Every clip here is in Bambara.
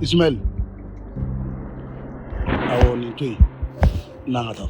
Ismail, awo ni toyi nangata.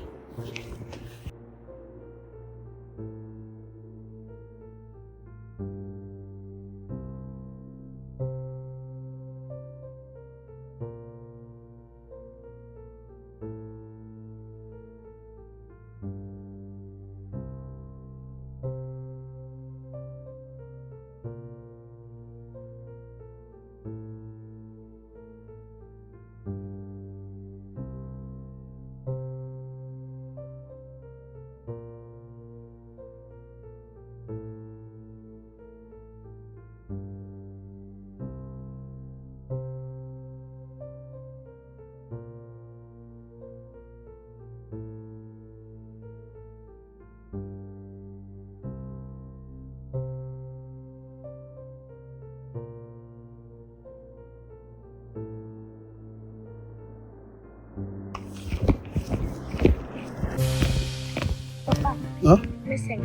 Huh? Listen.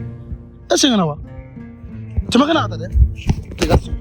Listen na wa. Cuma kena kata deh. Tegas.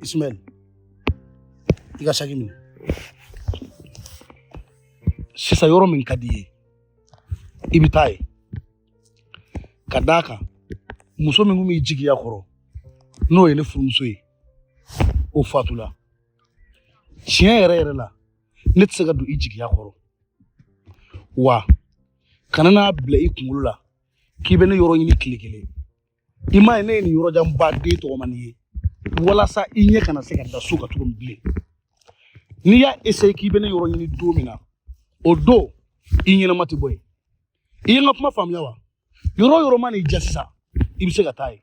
Ismail, iga sagi mini. Sisa yoro min kadiye. Ibitai. Kadaka. Muso min gumi jigi ya koro. No yene furumuso ye. O fatula. Tiɲɛ yɛrɛ la. Ne tɛ se ka don I jigiya kɔrɔ. Wa kana n'a bila I kunkolo la k'i bɛ ne yɔrɔ ɲini tile kelen. I m'a ye ne ye nin yɔrɔjanba den tɔgɔmani ye. Walasa I ɲɛ kana se ka da so ka tugu min bilen. N'i y'a essayer k'i bɛ ne yɔrɔ ɲini don min na, o don I ɲɛnama tɛ bɔ yen. I ye n ka kuma faamuya wa? Yɔrɔ o yɔrɔ mana I diya sisan, I bɛ se ka taa yen.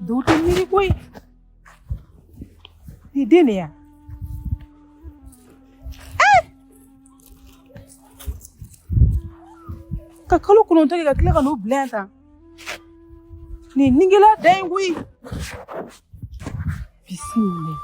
Dutu miri koy. Ni dene ya. Ka kalo kono to ka kila ka no blanta. Ni ningela dengui. Bismillah.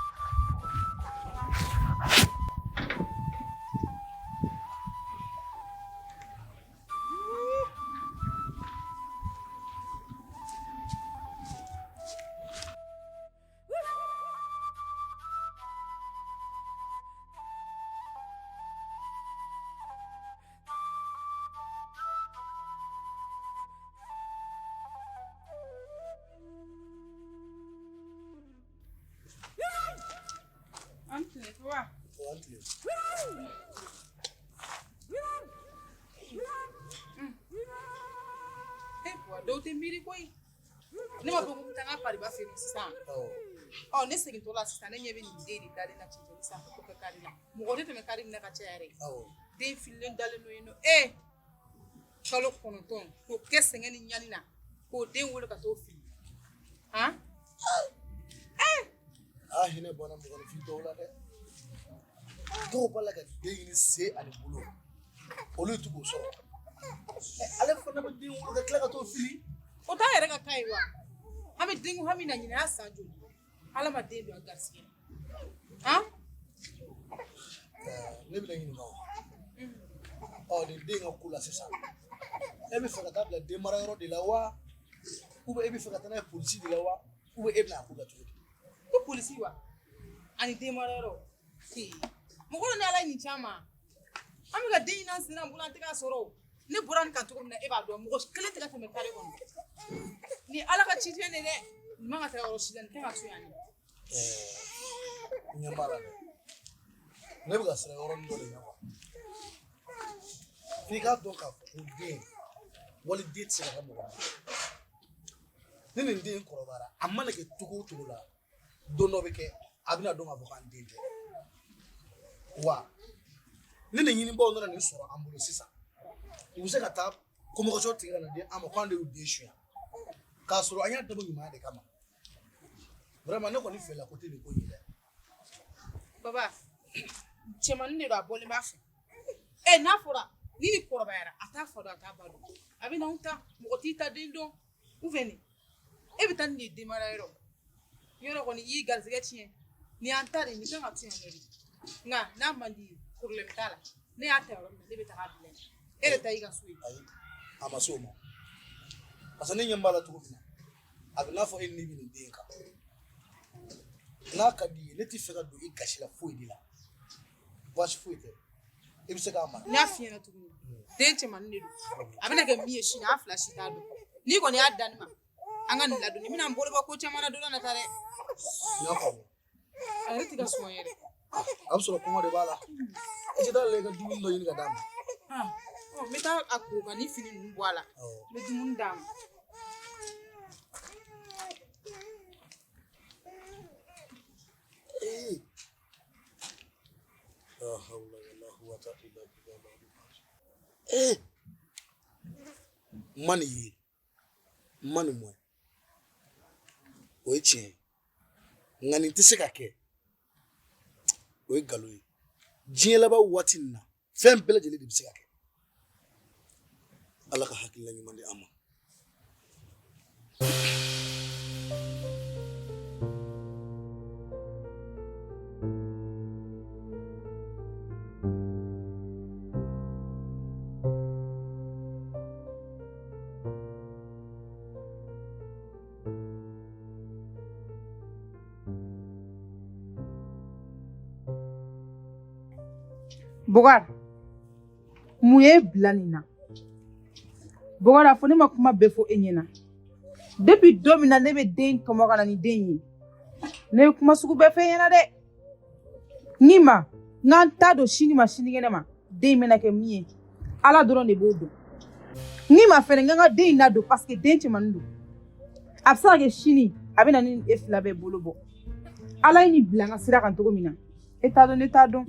dɔw tɛ miiri koyi ne ma fɔ ko taa n ka pariba feere sisan ne segin tɔ la sisan ne ɲɛ bɛ nin den de dalen na cɛncɛn sanfɛ ko kɛ kari la mɔgɔ tɛ tɛmɛ kari min na ka caya yɛrɛ den fililen dalen don yen nɔ kalo 9 k'o kɛ sɛgɛn ni ɲani na k'o den wolo ka t'o fili hinɛ bɔnna mɔgɔnifin dɔw la dɛ dɔw b'a la ka den ɲini se ani bolo olu t'u k'o sɔrɔ ale fana bɛ den wolo ka tila ka t'o fili o t'a yɛrɛ ka kan ye wa an bɛ den ko hami na ɲinɛ a san joli ala ma den don a garisigɛ ne bɛna ɲininka nin den ka ko la sisan e bɛ fɛ ka taa bila den mara yɔrɔ de la wa e bɛ fɛ ka taa n'a ye polisi de la wa e bɛna a ko la cogo di ko polisi wa ani den mara yɔrɔ mɔgɔ ni ala ye nin caman an bɛ ka den ɲini an sen na bolo an tɛ k'a sɔrɔ ne bɔra nin kan cogo min na e b'a dɔn mɔgɔ kelen tɛ ka tɛmɛ kare kɔnɔ ni ala ka cifɛn de dɛ nin man ka taa yɔrɔ si la nin tɛ ka to yan ɲɛ b'a la dɛ ne bɛ ka siran yɔrɔnin dɔ de ɲɛ f'i k'a dɔn k'a fɔ ko den wali den tɛ se ka kɛ mɔgɔ ni nin den kɔrɔbayara a mana kɛ cogo o cogo la don dɔ bɛ kɛ a bɛna dɔn k'a fɔ k'an den tɛ wa ni nin ɲinibaaw nana nin sɔrɔ an bolo sisan u bɛ se ka taa convocation tigɛ ka na di an ma k'an de y'u den suɲɛ k'a sɔrɔ an y'a dabɔ ɲuman de kama vraiment ne kɔni fɛla ko tɛ nin ko in dɛ baba cɛmannin de don a bɔlen b'a fɛ n'a fɔra ni nin kɔrɔbayara a t'a fa dɔn a t'a ba dɔn a bɛ n'anw ta mɔgɔ t'i ta den dɔn ou bien e bɛ taa nin de den mara yɔrɔ kɔni i y'i garisɛgɛ tiɲɛ nin y'an ta de nin kan ka to yan nɔ de nka n'a man di ye problème t'a la ne y'a ta yɔrɔ min na ne bɛ taga bila yen e de ta y'i ka so ye ayi a ma s'o ma parce que ne ɲɛ b'a la cogo min na a bɛ n'a fɔ e ni bɛ nin den kan n'a ka di ye ne tɛ fɛ ka don i gasi la foyi de la baasi foyi tɛ i bɛ se k'a mara n y'a f'i ɲɛna tuguni den cɛmannin de don a bɛna kɛ min ye sini an fila si t'a dɔn n'i kɔni y'a dan ne ma an ka nin ladonni n bɛna n bolo bɔ ko caman na don na ta dɛ n y'a faamu a yɛrɛ tɛ ka sɔn yɛrɛ a bɛ sɔrɔ kɔngɔ de b'a la i tɛ taa ale ka dumuni dɔ ɲini ka d'a ma n bɛ taa a ko ka ni fini ninnu bɔ a la n bɛ dumuni d'a ma mani ye mani mɔ o ye tiɲɛ ye nka nin tɛ se ka kɛ o ye nkalon ye diɲɛ laban waati nin na fɛn bɛɛ lajɛlen de bɛ se ka kɛ ala ka hakilina ɲuman di an ma Bogari mun ye bila nin na Bogari a fɔ ne ma kuma bɛɛ fɔ e ɲɛna depuis don min na ne bɛ den tɔmɔ ka na ni den ye ne ye kuma sugu bɛɛ fɛ ɲɛna dɛ n'i ma n'an t'a dɔn sini ma sinikɛnɛ ma den bɛna kɛ min ye ala dɔrɔn de b'o dɔn n'i ma fɛnɛ n ka den in ladon parce que den cɛmannin don a bɛ se ka kɛ sini a bɛ na ni e fila bɛɛ bolo bɔ ala ye nin bila n ka sira kan cogo min na e t'a dɔn ne t'a dɔn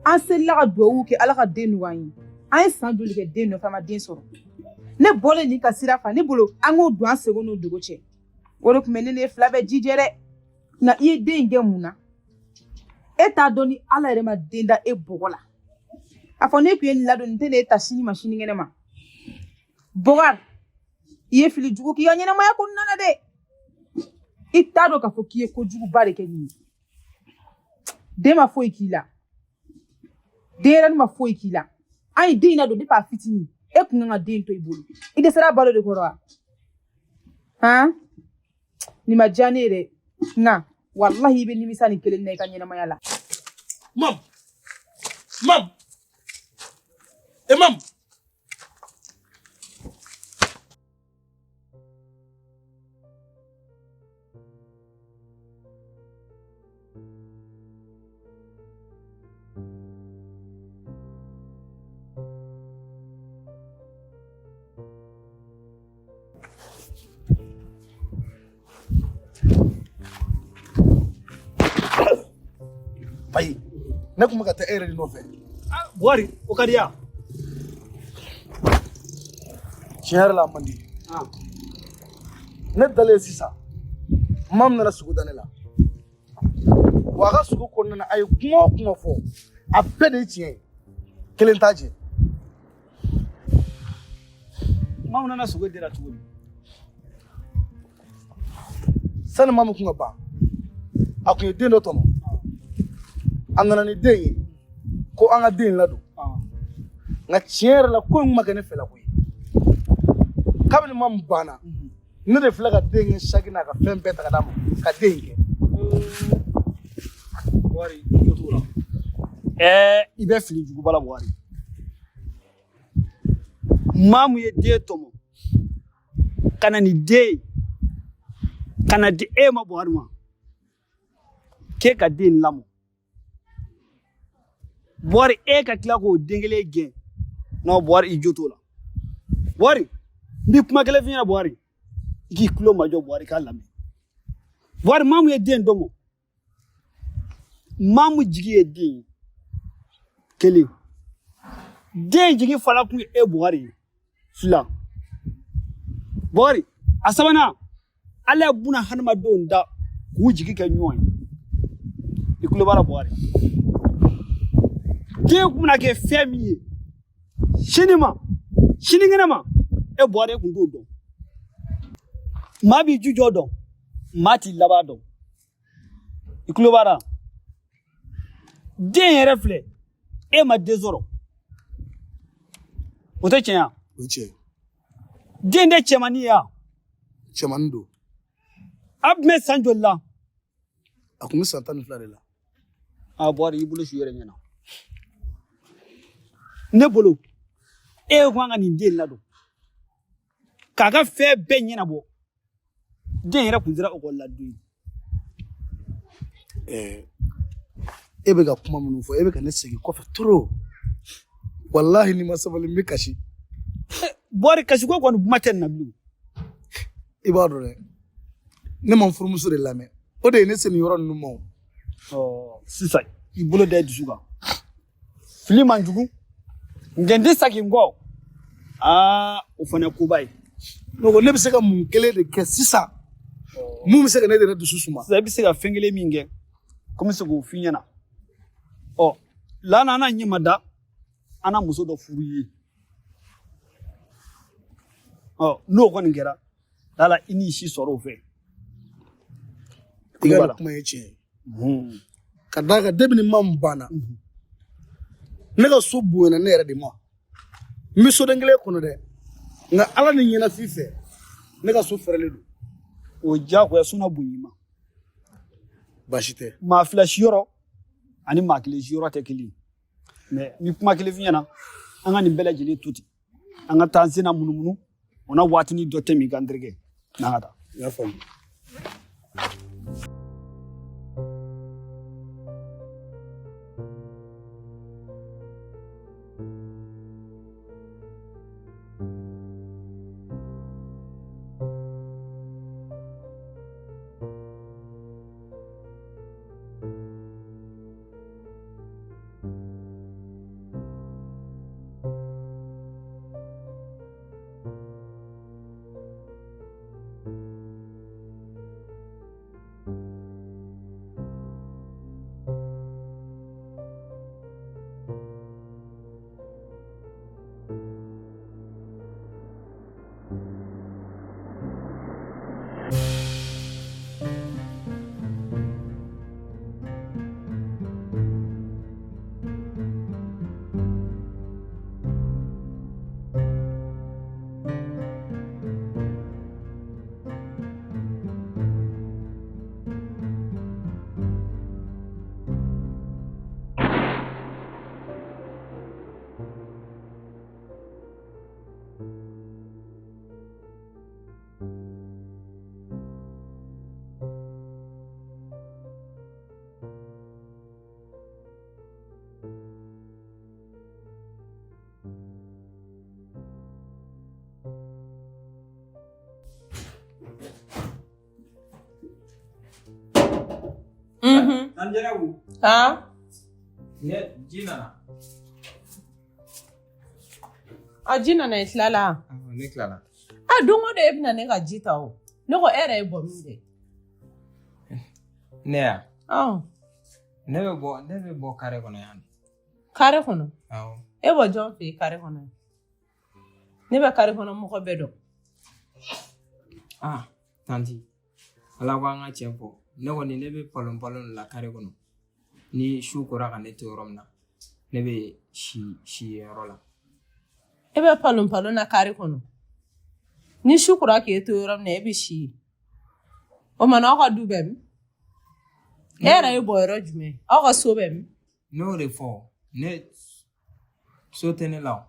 an selila ka duwawu kɛ ala ka den nɔgɔya an ye an ye san joli kɛ den nɔfɛ an ma den sɔrɔ ne bɔlen nin ka sira fa ne bolo an k'o don an segon n'o dogo cɛ o de tun bɛ ne ni e fila bɛɛ jijɛ dɛ nka i ye den in kɛ mun na e t'a dɔn ni ala yɛrɛ ma den da e bɔgɔ la a fɔ ne tun ye nin ladon nin tɛ ne ta sini ma sinikɛnɛ ma Bogari i ye fili jugu k'i ka ɲɛnamaya kɔnɔna na dɛ i t'a dɔn k'a fɔ k'i ye kojuguba de kɛ nin ye den ma foyi k'i la denyɛrɛnin ma foyi k'i la an ye den in ladon depuis a fitinin e kun kan ka den to i bolo i dɛsɛra balo de kɔrɔ wa nin ma diya ne ye dɛ nka walahi i bɛ nimisa nin kelen na i ka ɲɛnamaya la mam Ayi ne kuma ka taa e yɛrɛ de nɔfɛ Buhari o ka di yan tiɲɛ yɛrɛ la a man di ne dalen sisan maa min nana sogo da ne la wa a ka sogo kɔnɔna na a ye kuma o kuma fɔ a bɛɛ de ye tiɲɛ ye kelen t'a jɛ maa min nana sogo dira cogo di sani maa min kun ka ban a kun ye den dɔ tɔmɔ a nana ni den ye ko an ka den in ladon nka tiɲɛ yɛrɛ la ko in ma kɛ ne fɛla ko ye kabini maa min banna ne de filɛ ka den kɛ saki n'a ka fɛn bɛɛ ta ka d'a ma ka den in kɛ Buhari i jɔ t'o la i bɛ fili juguba la Buhari maa min ye den tɔmɔ ka na ni den ye ka na di e ma Buhari ma k'e ka den in lamɔ Buhari e ka tila k'o den kelen gɛn non Buhari i jo t'o la Buhari n bi kuma kelen f'i ɲɛna Buhari i k'i tulo majɔ Buhari k'a lamɛn Buhari maa min ye den tɔmɔ maa min jigi ye den ye kelen den jigi fala kun ye e Buhari ye fila Buhari a sabanan Ala ye buna hadamadenw da k'u jigi kɛ ɲɔgɔn ye i tulo b'a la Buhari den kun bɛna kɛ fɛn min ye sinikɛnɛ ma e Buhari e kun t'o dɔn maa b'i jujɔ dɔn maa t'i laban dɔn i tulo b'a la den yɛrɛ filɛ e ma den sɔrɔ o tɛ tiɲɛ ya o ye tiɲɛ ye den tɛ cɛmannin ye ya cɛmannin don a tun bɛ san joli la a kun bɛ san 12 de la a Buhari y'i bolo su yɛrɛ ɲɛna ne bolo e ko an ka nin den ladon k'a ka fɛn bɛɛ ɲɛnabɔ den yɛrɛ kun sera ekɔli la don e bɛ ka kuma minnu fɔ e bɛ ka ne segin kɔfɛ trop walahi ni ma sabali n bɛ kasi Buhari kasiko kɔni kuma tɛ nin na bilen i b'a dɔn dɛ ne ma n furumuso de lamɛn o de ye ne se nin yɔrɔ ninnu ma o sisan i bolo da i dusu kan fili man jugu n tɛ sagi n kɔ o fana ye koba ye donc ne bɛ se ka mun kelen de kɛ sisan mun bɛ se ka ne yɛrɛ dusu suma sisan i bɛ se ka fɛn kelen min kɛ ko n bɛ se k'o f'i ɲɛna lana an n'a ɲɛ ma da an na muso dɔ furu i ye n'o kɔni kɛra ala i n'i si sɔrɔ o fɛ i ka nin kuma ye tiɲɛ ye ka d'a kan depi ni maa min banna ne ka so bonyana ne yɛrɛ de ma n bɛ soden kelen kɔnɔ dɛ nka ala ni ɲɛnafin fɛ ne ka so fɛrɛlen don o diyagoya suna bonya i ma baasi tɛ maa fila siyɔrɔ ani maa kelen siyɔrɔ tɛ kelen ye mais ni kuma kelen f'i ɲɛna an ka nin bɛɛ lajɛlen to ten an ka taa an senna munumunu o na waatinin dɔ tɛ min i ka n terikɛ n'an ka taa i y'a faamu Nanjarabu. Ah? Ne jina. Ajina na itlala. Ne klala. Dongo de ebina ne ka jita o. Ne ko ere e bɔ min de. Ne ya. Ne bɛ bɔ kare kɔnɔ yan. Kare kɔnɔ? Awɔ. E bɔ jɔn fɛ kare kɔnɔ? Ne bɛ kare kɔnɔ mɔgɔ bɛɛ dɔn. Tanti. Ala ko an ka cɛ fɔ. Ne kɔni ne bɛ palon la kare kɔnɔ. Ni su kora ka ne to yɔrɔ min na. Ne bɛ si yɔrɔ la. E bɛ palon na kare kɔnɔ? Ni su kora k'e to yɔrɔ min na e bɛ si. O mana aw ka du bɛ min? E yɛrɛ ye bɔ yɔrɔ jumɛn? Aw ka so bɛ min? N'o de fɔ. Ne so tɛ ne la o.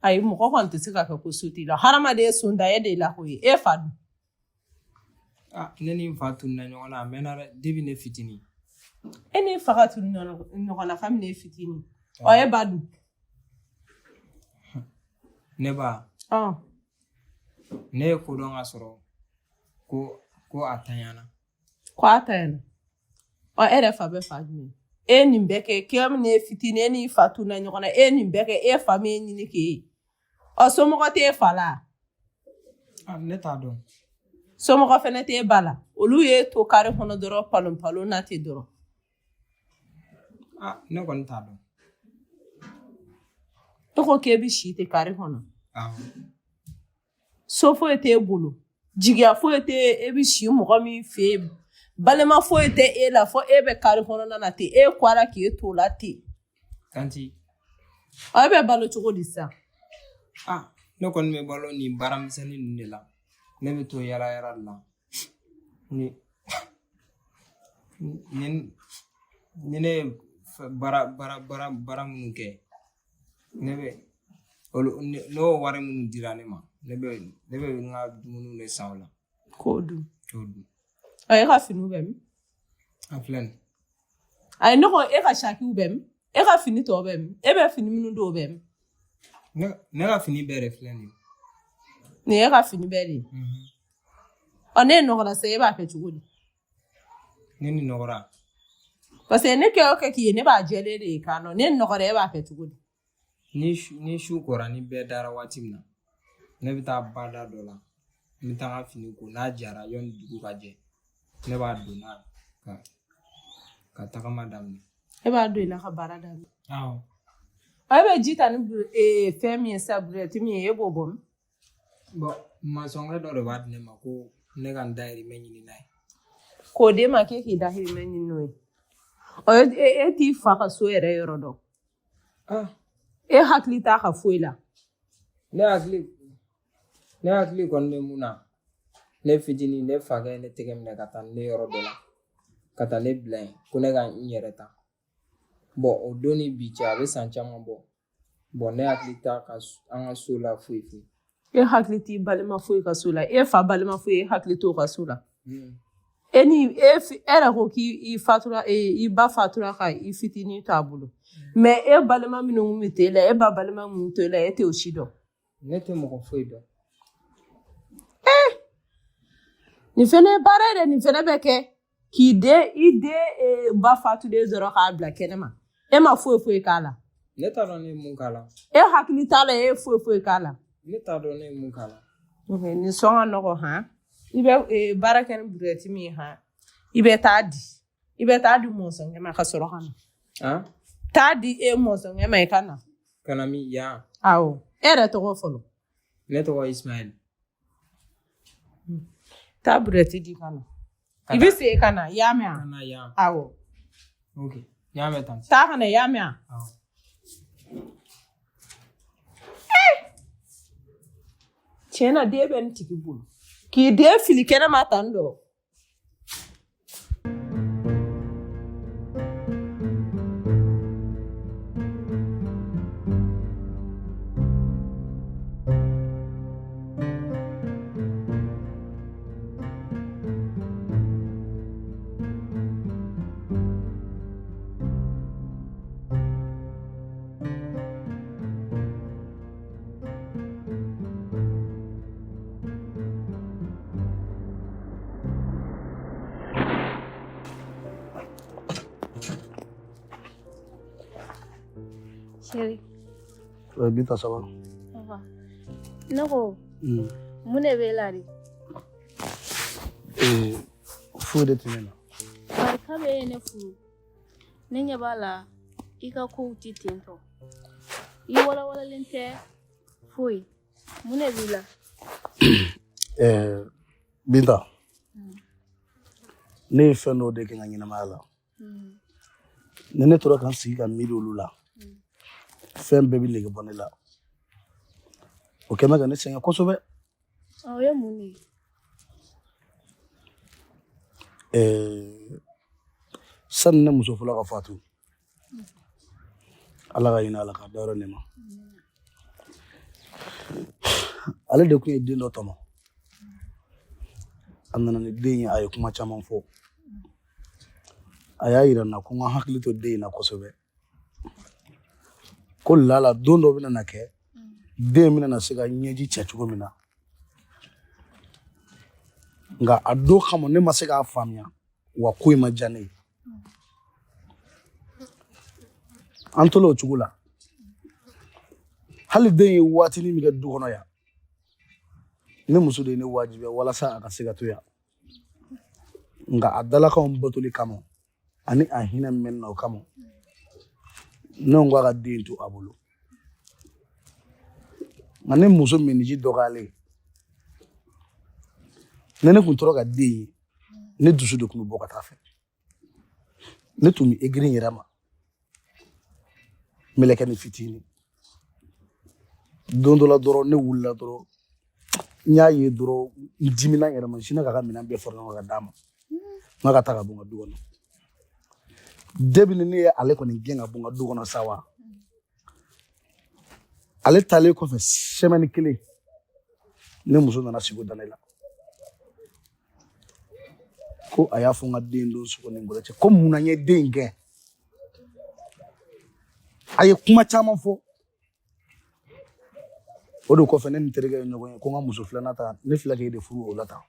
Ayi mɔgɔ kɔni tɛ se ka kɛ ko so t'i la. Hadamaden son da e de la ko ye. E fa dun? Ne ni n fa tununa ɲɔgɔn na a mɛnna dɛ depuis ne fitinin. E ni fa ka tunu ɲɔgɔn na kabini e fitinin. E ba dun? Ne ba. Ne ye ko dɔn ka sɔrɔ ko a tanyana. Ko a tanyana? E yɛrɛ fa bɛ fa jumɛn? E nin bɛɛ kɛ kabini e fitinin e ni fa tununa ɲɔgɔn na e nin bɛɛ kɛ e fa min ɲini k'e ye. Somɔgɔ tɛ e fa la? Ne t'a dɔn. Somɔgɔ fɛnɛ tɛ e ba la? Olu ye to kare kɔnɔ dɔrɔn palon na ten dɔrɔn. Ne kɔni t'a dɔn. E ko k'e bɛ si ten kare kɔnɔ? So foyi tɛ e bolo, jigiya foyi tɛ e bɛ si mɔgɔ min fɛ yen, balima foyi tɛ e la fo e bɛ kare kɔnɔna na ten, e kɔra k'e to la ten. Tanti. E bɛ balo cogo di sisan? Ne kɔni bɛ balo nin baaramisɛnnin ninnu de la. Ne bɛ to yala de la. Ni ne ye baara minnu kɛ, n'o wari minnu dira ne ma, ne bɛ n ka dumuniw de san o la. K'o dun. E ka finiw bɛ min? A filɛ nin. Ayi ne ko e ka sakiw bɛ min? E ka fini tɔw bɛ min? E bɛ fini minnu don o bɛ min? Ne ka fini bɛɛ de filɛ nin ye. Nin e ka fini bɛɛ de ye? Ne ye nɔgɔra sisan e b'a kɛ cogo di? Ne ni nɔgɔra. Parce que ne kɛ o kɛ k'i ye ne b'a jɛlen de ye k'a nɔ. Ne nɔgɔra e b'a kɛ cogo di? Ni su kora ni bɛɛ dara waati min na, ne bɛ taa bada dɔ la. N bɛ taa n ka fini ko n'a jara yanni dugu ka jɛ. Ne b'a don n'a ka tagama daminɛ. E b'a don i la ka baara daminɛ? Awɔ. E bɛ ji ta ni fɛn min ye sisan burɛti min ye e b'o bɔ min? Bon masɔnkɛ dɔ de b'a di ne ma ko ne ka n dahirimɛ ɲini n'a ye. K'o d'e ma k'e k'i dahirimɛ ɲini n'o ye? E t'i fa ka so yɛrɛ yɔrɔ dɔn? E hakili t'a ka foyi la? Ne hakili kɔni bɛ mun na, ne fitinin ne fa kɛ ne tɛgɛ minɛ ka taa ne yɔrɔ dɔ la ka taa ne bila yen ko ne ka n yɛrɛ ta. Bon o don ni bi cɛ a bɛ san caman bɔ. Bon ne hakili t'a an ka so la foyi foyi. E hakili t'i balima foyi ka so la? E fa balima foyi e hakili t'o ka so la? E yɛrɛ ko k'i fatura i ba fatura ka i fitinin to a bolo. Mais e balima minnu bɛ t'e la e ba balima minnu to e la e t'o si dɔn? Ne tɛ mɔgɔ foyi dɔn. Nin fɛnɛ ye baara ye dɛ, nin fɛnɛ bɛ kɛ i den ba fatulen dɔrɔn k'a bila kɛnɛma. E ma foyi k'a la? Ne t'a dɔn ne ye mun k'a la. E hakili t'a la e ye foyi k'a la? Ne t'a dɔn ne ye mun k'a la. Nin sɔn ka nɔgɔ han? I bɛ baara kɛ ni burɛti min ye han? I bɛ taa di mɔnsɔnkɛ ma ka sɔrɔ ka na. Taa di mɔnsɔnkɛ ma i ka na. Ka na min yan? Awɔ. E yɛrɛ tɔgɔ fɔlɔ? Ne tɔgɔ Ismaël. Taa burɛti di ka na. I bɛ segin ka na i y'a mɛn wa? Ka na yan. Awɔ. Ok, n y'a mɛn tanti. Taa ka na i y'a mɛn wa? Awɔ. Tiɲɛ na den bɛ nin tigi bolo. K'i den fili kɛnɛma tan dɔ. Chérie. Binta, ça va? Ça va. Nako. Mun ne bɛ la de? Foyi de tun bɛ na. Barika bɛ ne furu. Ne ɲɛ b'a la I ka kow ti ten tɔ. I walawalalen tɛ foyi. Mun ne b'i la? Binta. Ne ye fɛn dɔw de kɛ n ka ɲɛnamaya la. Ni ne tora ka n sigi ka miiri olu la, fɛn bɛɛ bɛ nege bɔ ne la. O kɛ mɛ ka ne sɛgɛn kosɛbɛ. O ye mun de ye? Sani ne muso fɔlɔ ka faatu, Ala ka hinɛ a la k'a dayɔrɔ nɛɛma. Ale de tun ye den dɔ tɔmɔ. A nana ni den ye, a ye kuma caman fɔ. A y'a yira n na ko n ka hakili to den in na kosɛbɛ. Ko lala don dɔ bɛna na kɛ, den bɛna na se ka ɲɛji cɛ cogo min na. Nka a don kama ne ma se k'a faamuya, wa ko in ma diya ne ye. An tola o cogo la. Hali den ye waatinin min kɛ du kɔnɔ yan, ne muso de ye ne wajibiya walasa a ka se ka to yan. Nka a dalakanw batoli kama, ani a hinɛ min bɛ ne na o kama, ne ko k'a ka den to a bolo. Nka ne muso miniji dɔgɔyalen, ne tun tora ka den ye, ne dusu de tun bɛ bɔ ka taa fɛ. Ne tun bɛ egirin yɛrɛ ma, mɛlɛkɛnin fitinin. Don dɔ la dɔrɔn ne wulila dɔrɔn, n y'a ye dɔrɔn n dimina n yɛrɛ ma, sinna k'a ka minɛn bɛɛ fara ɲɔgɔn kan ka d'a ma. N ka taa ka bɔ n ka du kɔnɔ. Debi ni ne ye ale kɔni gɛn ka bɔ n ka du kɔnɔ sa wa, ale taalen kɔfɛ semaine kelen, ne muso nana sigi o da ne la. Ko a y'a fɔ n ka den don sogo ni ngɔlɔ cɛ, ko mun na n ye den in gɛn. A ye kuma caman fɔ. O de kɔfɛ ne ni terikɛ ye ɲɔgɔn ye ko n ka muso filanan ta, ne filɛ k'e de furu o la tan.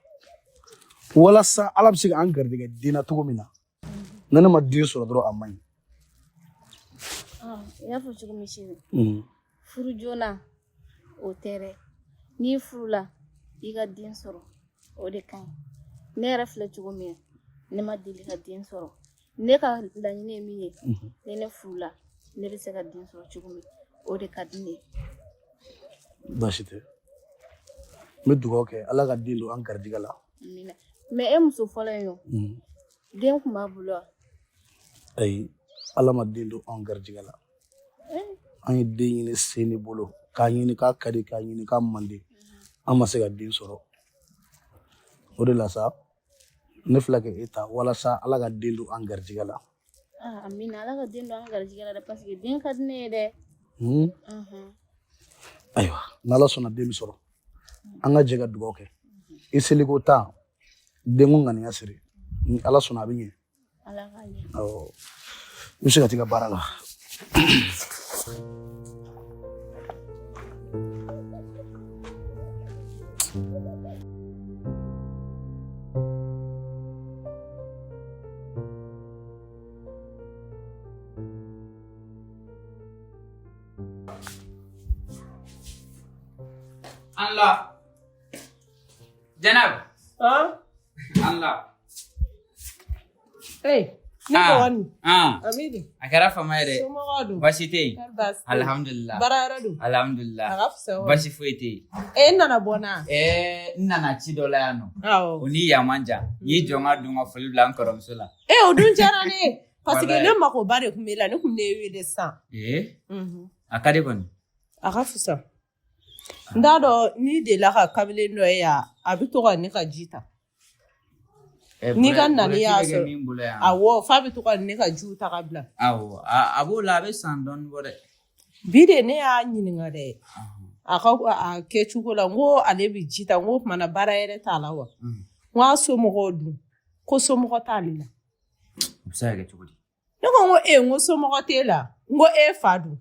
Walasa Ala bɛ se k'an garijɛgɛ den na cogo min na, ne ma den sɔrɔ dɔrɔn a man ɲi. I y'a fɔ cogo min chérie. Furu joona o tɛ dɛ. N'i furula I ka den sɔrɔ o de ka ɲi. Ne yɛrɛ filɛ cogo min, ne ma deli ka den sɔrɔ. Ne ka laɲini ye min ye, ni ne furula ne bɛ se ka den sɔrɔ cogo min, o de ka di ne ye. Baasi tɛ. N bɛ dugawu kɛ Ala ka den don an garijɛgɛ la. Amina. Mais e muso fɔlɔ in yo, den tun b'a bolo wa? Ayi, Ala ma den don an garijɛgɛ la. An ye den ɲini sen de bolo, k'a ɲini k'a ka di, k'a ɲini k'a man di. An ma se ka den sɔrɔ. O de la sa, ne filɛ k'e ta walasa Ala ka den don an garijɛgɛ la. Amina, Ala ka den don an garijɛgɛ la dɛ, parce que den ka di ne ye dɛ. Ayiwa, n'Ala sɔnna den bɛ sɔrɔ, an ka jɛ ka dugawu kɛ. I seliko ta, den ko ŋaniya siri. Ni Ala sɔnna a bɛ ɲɛ. Ala k'a ɲɛ. Awɔ, I bɛ se ka t'i ka baara la. Allah. Janab. Allah. Hey, ni ko wani. Amidi. Akara fama yɛrɛ. Somɔgɔw dun? Baasi tɛ yen. Baasi tɛ yen. Alhamdulillah. Baara yɔrɔ dun? Alhamdulillah. A ka fisa wa? Baasi foyi tɛ yen. N nana bɔ na. N nana ci dɔ la yan nɔ. Awɔ. O ni yan man jan. N y'i jɔ n ka don ka foli bila n kɔrɔmuso la. O dun diyara ne ye. Parce que ne makoba de tun b'e la, ne tun bɛ ne wele sisan. A ka di kɔni. A ka fisa. N t'a dɔn n'i delila ka kabelen dɔ ye yan, a bɛ to ka ne ka ji ta. N'i ka nani y'a sɔrɔ, awɔ, f'a bɛ to ka ne ka jiw ta ka bila. Awɔ, a b'o la, a bɛ san dɔɔni bɔ dɛ. Bi de ne y'a ɲininka dɛ. A ka a kɛ cogo la, n ko ale bɛ ji ta, n ko tuma na baara yɛrɛ t'a la wa? N ko a somɔgɔw dun, ko somɔgɔ t'ale la. O bɛ se ka kɛ cogo di? Ne ko n ko somɔgɔ t'e la, n ko e fa dun.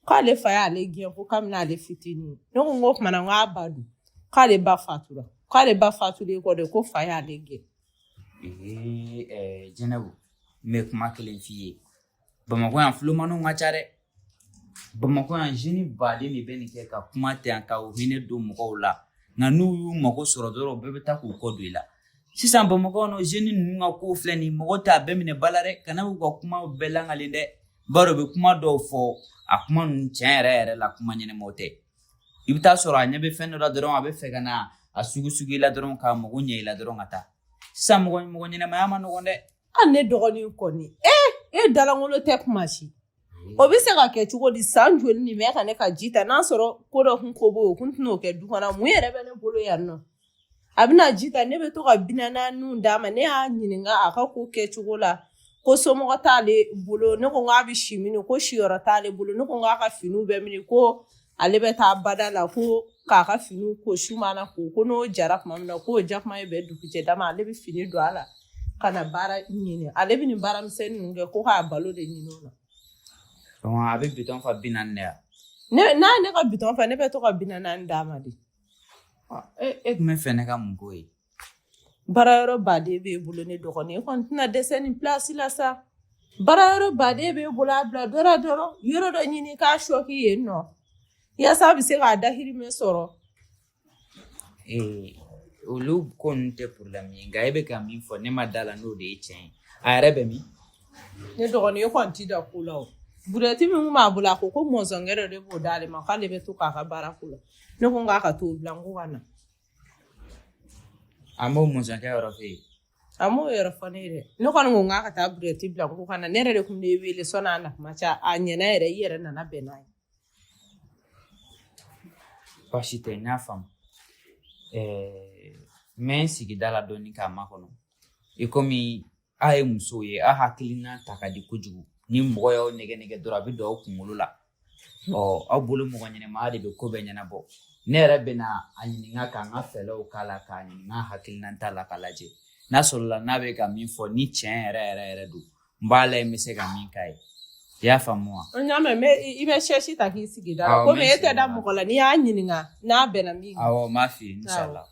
K'ale fa y'ale gɛn ko kabini ale fitinin. Ne ko n ko tuma na n k'a ba dun, k'ale ba fatura. K'ale ba fatulen kɔ de ko fa y'ale gɛn. Jɛnɛbu, n bɛ kuma kelen f'i ye. Bamakɔ yan filomaniw ka ca dɛ. Bamakɔ yan jeune baden de bɛ nin kɛ ka kuma ten ka o hinɛ don mɔgɔw la nka n'u y'u mago sɔrɔ dɔrɔn bɛɛ bɛ taa k'u kɔ don i la sisan Bamakɔ no jeune ninnu ka ko filɛ nin mɔgɔ t'a bɛɛ minɛ bala dɛ kana u ka kuma bɛɛ langalen dɛ bari u bɛ kuma dɔw fɔ a kuma ninnu tiɲɛ yɛrɛ la kuma ɲɛnɛmaw tɛ i bɛ taa sɔrɔ a ɲɛ bɛ fɛn dɔ la dɔrɔn a bɛ fɛ ka na a sugu i la dɔrɔn ka mago ɲɛ i la dɔrɔn ka taa sisan mɔgɔ ɲɛnɛmaya ma nɔgɔn dɛ ne dɔgɔnin kɔni e dalangolo tɛ kuma si o bɛ se ka kɛ cogo di san joli nin bɛ ka ne ka ji ta n'a sɔrɔ ko dɔ kun ko b'o kun tɛn'o kɛ du kɔnɔ mun yɛrɛ bɛ ne bolo yan nɔ a bɛna ji ta ne bɛ to ka binananun d'a ma ne y'a ɲininka a ka ko kɛcogo la ko somɔgɔ t'ale bolo ne ko n k'a bɛ si mini ko siyɔrɔ t'ale bolo ne ko n k'a ka finiw bɛ mini ko ale bɛ taa bada la ko k'a ka finiw ko su mana ko n'o jara tuma min na k'o jakuma ye bɛ dugujɛ dama ale bɛ fini don a la ka na baara ɲini ale bɛ nin baaramisɛnnin ninnu kɛ ko k'a balo de ɲini o la. a bɛ bitɔn fa 40 de ya n'a ne ka bitɔn fa ne bɛ to ka 40 d'a ma de. e tun bɛ fɛ ne ka mun k'o ye. Baarayɔrɔ baden b'e bolo ne dɔgɔnin e kɔni tɛna dɛsɛ nin place la sa baarayɔrɔ baden b'e bolo a bila dɔrɔn yɔrɔ dɔ ɲini k'a sɔki yen nɔ yaasa a bɛ se k'a dahirimɛ sɔrɔ. olu ko ninnu tɛ problème ye nka e bɛ ka min fɔ ne ma da la n'o de ye tiɲɛ ye a yɛrɛ bɛ min. ne dɔgɔnin e kɔni t'i da ko la o burɛti min b'a bolo a ko mɔzɔnkɛ de b'o d'ale ma k'ale bɛ to k'a ka baara ko la ne ko n k'a ka t'o bila n ko ka na. a m'o mɔzɔnkɛ yɔrɔ fɛ yen. a m'o yɔrɔ fɔ ne ye dɛ ne kɔni ko n k'a ka taa burɛti bila n ko ka na ne yɛrɛ de tun bɛ wele sɔnni a na kuma ca a ɲɛna yɛrɛ i yɛrɛ nana bɛn n'a ye. baasi tɛ n y'a faamu n bɛ n sigida la dɔɔni k'a makɔnɔ i komi a ye musow ye a hakilina ta ka di kojugu ni mɔgɔ y'aw nɛgɛ dɔrɔn a bɛ don aw kunkolo la aw bolo mɔgɔ ɲɛnɛmaya de bɛ ko bɛɛ ɲɛnabɔ ne yɛrɛ bɛ na a ɲininka k'an ka fɛɛrɛw k'a la k'a ɲininka hakilina t'a la k'a lajɛ n'a sɔrɔla n'a bɛ ka min fɔ ni tiɲɛ yɛrɛ don n b'a la n bɛ se ka min k'a ye i y'a faamu wa. n y'a mɛn i bɛ sɛsi ta k'i sigi da la komi e tɛ da mɔgɔ la n'i y'a ɲininka n'a bɛnna min. awɔ n b'a f'i ye inshallah.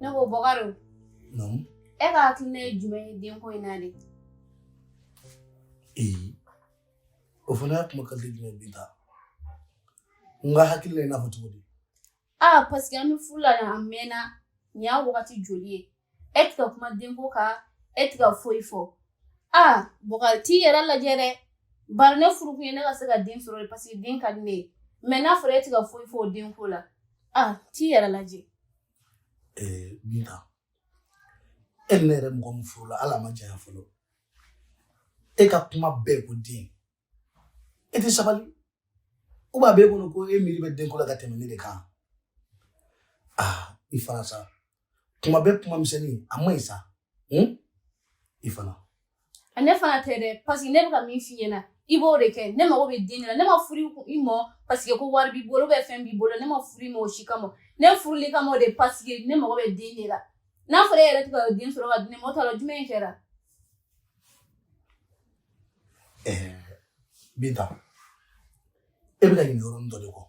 ne ko Bɔkari Non. e ka hakilina ye jumɛn ye den ko in na de. O fana y'a kuma ka di jumɛn bi ta n ka hakili la i n'a fɔ cogo di. parce que an bɛ furu la a mɛnna nin y'a wagati joli ye e tɛ ka kuma den ko kan e tɛ ka foyi fɔ Bɔkari t'i yɛrɛ lajɛ dɛ bari ne furu kun ye ne ka se ka den sɔrɔ de parce que den ka di ne ye mais n'a fɔra e tɛ ka foyi fɔ o den ko la t'i yɛrɛ lajɛ. Binta e ne yɛrɛ mɔgɔ min furu la ala ma janya fɔlɔ e ka kuma bɛɛ ko den e tɛ sabali ou bien a b'e kɔnɔ ko e miiri bɛ den ko la ka tɛmɛ ne de kan i fana sa kuma bɛɛ kuma misɛnnin a man ɲi sa i fana. ne fana tɛ dɛ parce que ne bɛ ka min f'i ɲɛna i b'o de kɛ ne mago bɛ den de la ne ma furu i ma parce que ko wari b'i bolo bɛ fɛn b'i bolo ne ma furu i ma o si kama ne furuli kama o de parce que ne mago bɛ den de la n'a fɔra e yɛrɛ tɛ ka den sɔrɔ ka di ne ma o t'a la jumɛn kɛra. Binta e bɛ ka ɲinɛ yɔrɔnin dɔ de kɔ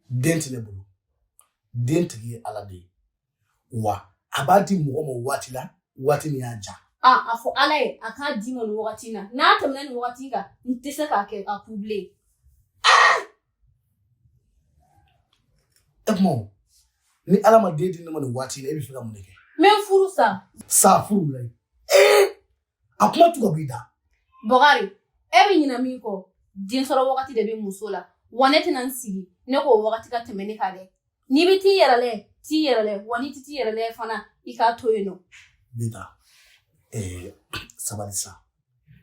den tɛ ne bolo den tigi ye ala de ye wa a b'a di mɔgɔ ma waati la waati min y'a ja. a fɔ ala ye a k'a di ma nin wagati na n'a tɛmɛna nin wagati kan n tɛ se k'a kɛ a k'u bilen. e kuma ni ala ma den di ne ma nin waati la e bɛ fɛ ka mun de kɛ. n bɛ furu sa furu la a kuma tu ka bɔ i da. Bɔkari e bɛ ɲinɛ min kɔ den sɔrɔ wagati de bɛ muso la wa ne tɛna n sigi ne k'o wagati ka tɛmɛ ne kan dɛ n'i bɛ t'i yɛrɛ lajɛ wa n'i tɛ t'i yɛrɛ lajɛ fana i k'a to yen nɔ. Binta sabali sa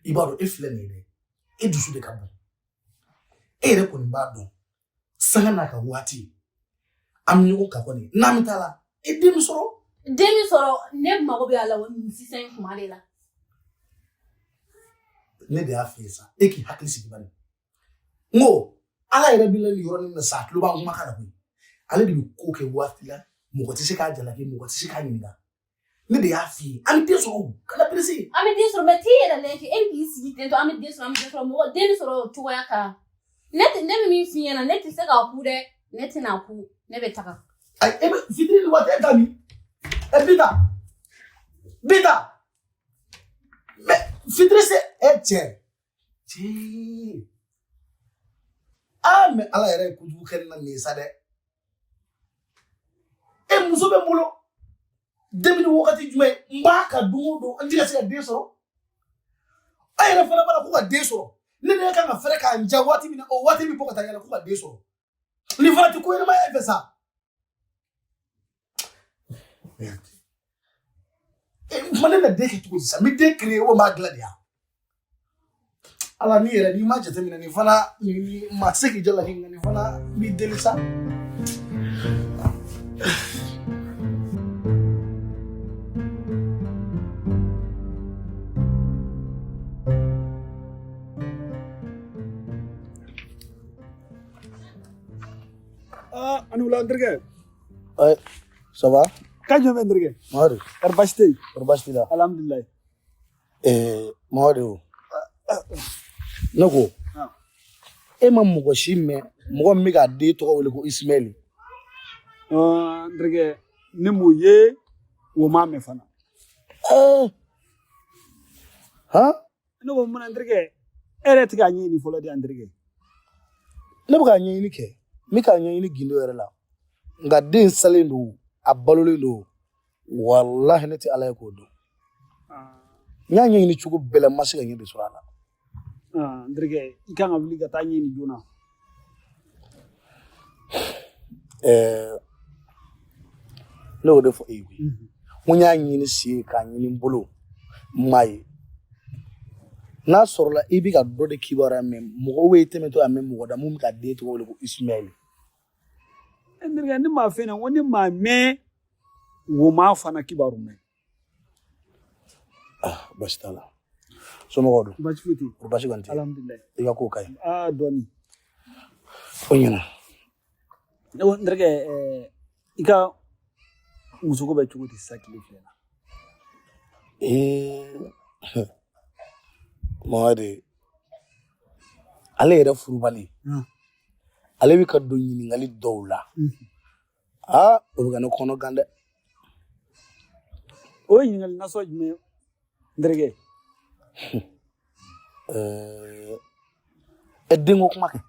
i b'a dɔn e filɛ nin ye dɛ e dusu de ka bon e yɛrɛ kɔni b'a dɔn sanga n'a ka waati an bɛ ɲɔgɔn kan kɔni n'an bɛ taa la e den min sɔrɔ ne mago bɛ a la nin sisan in kuma de la. ne de y'a f'i ye sa e k'i hakili sigi bani n ko ala yɛrɛ bɛ nin yɔrɔnin na sa a tulo b'an kumakan na koyi ale de bɛ ko kɛ waati la mɔgɔ tɛ se k'a jalaki mɔgɔ tɛ se k'a ɲininka ne de y'a f'i ye an bɛ den sɔrɔ kana perese. an bɛ den sɔrɔ mais t'i yɛrɛ lajɛ kɛ e k'i sigi ten tɔ an bɛ den sɔrɔ mɔgɔ den sɔrɔ cogoya kan. ne bɛ min f'i ɲɛna ne tɛ se k'a ku dɛ ne tɛna ku ne bɛ taga. Ayi e bɛ fitiri ni waati e ta min bita mais fitiri se e cɛ mais ala yɛrɛ ye kojugu kɛ na nin sa dɛ e muso bɛ n bolo denmisɛnnin wagati jumɛn n b'a ka don o don an tɛ ka se ka den sɔrɔ a yɛrɛ fana b'a la ko ka den sɔrɔ ne ne kan ka fɛrɛ k'a ja waati min na o waati bɛ bɔ ka taa yɛlɛ ko ka den sɔrɔ nin fana tɛ ko ɲɛnamaya e fɛ sa kuma ne na den kɛ cogo di sa n bɛ den créer o m'a dilan de ya ala ni yɛrɛ n'i ma jateminɛ nin fana maa tɛ se k'i jala kɛ nka nin fana b'i deli sa. Anula Andrige. Ça va? Kañ fa Andrige? Maodo. Karbashte. Karbashte la. Alhamdulillah. Maodo. Ne ko. E ma mɔgɔ si mɛn mɔgɔ min bɛ ka den tɔgɔ wele ko Ismaël. Andrige ne m'o ye o m'a mɛn fana. Ne ko mun Andrige e yɛrɛ tɛ k'a ɲɛɲini fɔlɔ de Andrige. Ne bɛ k'a ɲɛɲini kɛ. N bɛ k'a ɲɛɲini gindo yɛrɛ la nka den salen don a balolen don walahi ne tɛ ala ye k'o dɔn n y'a ɲɛɲini cogo bɛɛ la n ma se ka ɲɛ de sɔrɔ a la. Andrige i kan ka wuli ka taa ɲɛɲini joona. Ne y'o de fɔ e ye ko n y'a ɲini si k'a ɲini n bolo n m'a ye n'a sɔrɔla i bɛ ka dɔ de kibaruya mɛn mɔgɔ bɛ tɛmɛtɔ a mɛn mɔgɔ da mun bɛ ka den tɔgɔ wele ko Ismaël. Andrige ne m'a fɛ na ko ne m'a mɛn wo m'a fana kibaru mɛn. Baasi t'a la somɔgɔw don. Baasi foyi tɛ yen. O baasi kɔni tɛ. Alhamdulilayi. I ka kow ka ɲi. Dɔɔni. O ɲɛna. Ne ko Andrige i ka musoko bɛ cogo di sisan tile filɛ na. Maodo ale yɛrɛ furubali ale bɛ ka don ɲininkali dɔw la o bɛ ka ne kɔnɔ gan dɛ. O ye ɲininkali nasɔn jumɛn Andrige? Denko kuma kɛ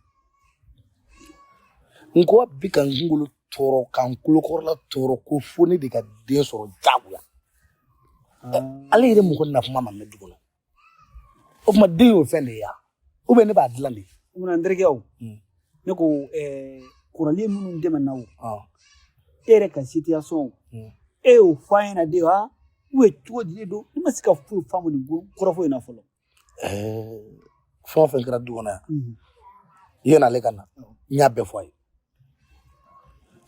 n ko a bɛ ka n kunkolo tɔɔrɔ ka n kulokɔrɔla tɔɔrɔ ko fo ne de ka den sɔrɔ jagoya ale yɛrɛ mɔgɔ na kuma ma mɛn du kɔnɔ o kuma den y'o fɛn de ye ou bien ne b'a dilan de. Mun Andrige o ne ko kɔrɔlen minnu dɛmɛna o e yɛrɛ ka situation e y'o fɔ an ɲɛna de wa ou bien cogo di de don ne ma se ka foyi faamu nin kɔrɔfɔ in na fɔlɔ. Fɛn o fɛn kɛra du kɔnɔ yan yanni ale ka na n y'a bɛɛ fɔ a ye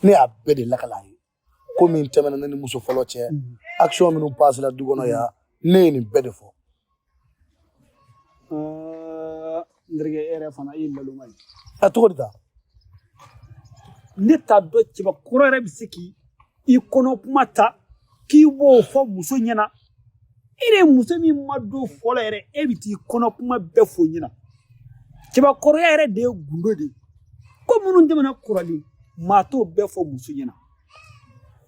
ne y'a bɛɛ de lakale a ye ko min tɛmɛna ne ni muso fɔlɔ cɛ action minnu passera du kɔnɔ yan ne ye nin bɛɛ de fɔ. Andrige e yɛrɛ fana i ye naloma ye. A cogo di ta? Ne t'a dɔn cɛbakɔrɔ yɛrɛ bɛ se k'i kɔnɔ kuma ta k'i b'o fɔ muso ɲɛna e de muso min ma don fɔlɔ yɛrɛ e bɛ t'i kɔnɔ kuma bɛɛ fɔ ɲɛna cɛbakɔrɔya yɛrɛ de ye gundo de ye ko minnu tɛmɛna kɔrɔlen maa t'o bɛɛ fɔ muso ɲɛna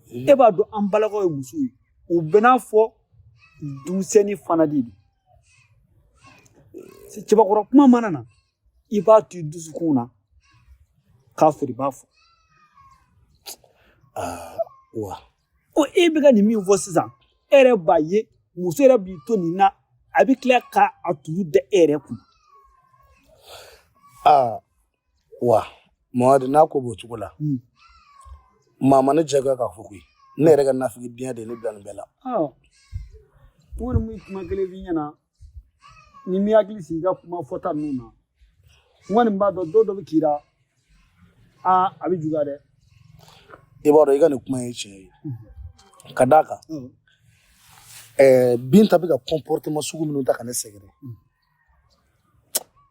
e b'a dɔn an balakaw ye muso ye u bɛ n'a fɔ denmisɛnnin fana de don cɛbakɔrɔ kuma mana na i b'a to i dusukun na k'a sɔrɔ i b'a fɔ. Wa o e bɛ ka nin min fɔ sisan e yɛrɛ b'a ye muso yɛrɛ b'i to nin na a bɛ tila k'a tulu da e yɛrɛ kun. Wa Maodo n'a ko b'o cogo la maa ma ne jagoya k'a fɔ koyi ne yɛrɛ ka nafigi diɲɛ de ye ne bila nin bɛɛ la. N kɔni mun kuma kelen f'i ɲɛna ni mi hakili sigi i ka kuma fɔta ninnu na n kɔni b'a dɔn dɔ bɛ k'i la a bɛ juguya dɛ. I b'a dɔn i ka nin kuma ye tiɲɛ ye ka d'a kan Binta bɛ ka comportement sugu minnu ta ka ne sɛgɛrɛ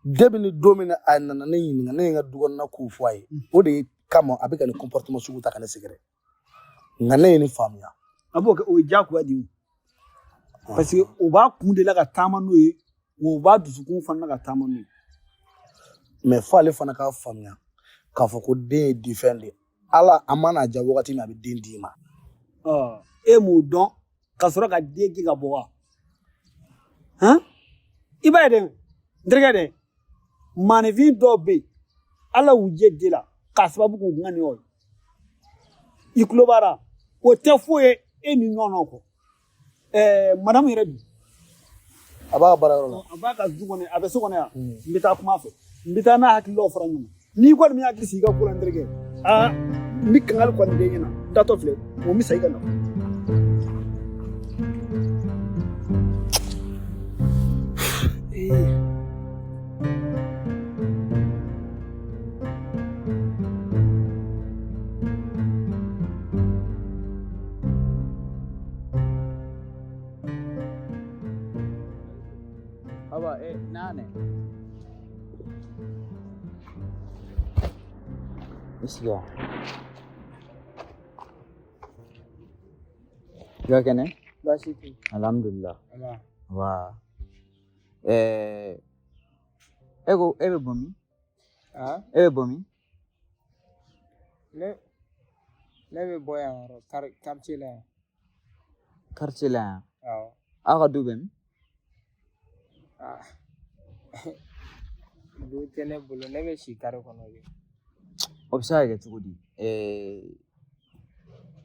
depuis ni don min na a nana ne ɲininka ne ye n ka du kɔnɔna kow fɔ a ye o de kama a bɛ ka nin comportement sugu ta ka ne sɛgɛrɛ nka ne ye nin faamuya. A b'o kɛ o ye diyagoya de ye parce que o b'a kun de la ka taama n'o ye o b'a dusukun fana ka taama n'o ye. mais fo ale fana k'a faamuya k'a fɔ ko den ye difɛn de ala a mana ja wagati min a bɛ den d'i ma e m'o dɔn ka sɔrɔ ka den gɛn ka bɔ wa i b'a ye dɛ n terikɛ dɛ maanifin dɔw bɛ yen ala y'u jɛ den la k'a sababu k'u ŋani o ye i tulo b'a la o tɛ foyi ye e ni ɲɔgɔnnaw kɔ madamu yɛrɛ bi a b'a ka baarayɔrɔ la a b'a ka du kɔnɔ a bɛ so kɔnɔ yan n bɛ taa kuma fɛ n bɛ taa n'a hakililaw fara ɲɔgɔn n'i kɔni min hakili sigi i ka ko la n terikɛ n bɛ kangali kɔni den ɲɛna datɔ filɛ o bɛ sa i ka na Baba, nane. Isiya. Ya kene? baasi tɛ Alhamdulillah. yen Wa. Ego ebe bomi. Ebe bomi. ne bɛ bɔ yan yɔrɔ quartier la yan. Quartier la yan. Awɔ. Aw ka du bɛ min? Du tɛ ne bolo ne bɛ si kare kɔnɔ de. O bɛ se ka kɛ cogo di?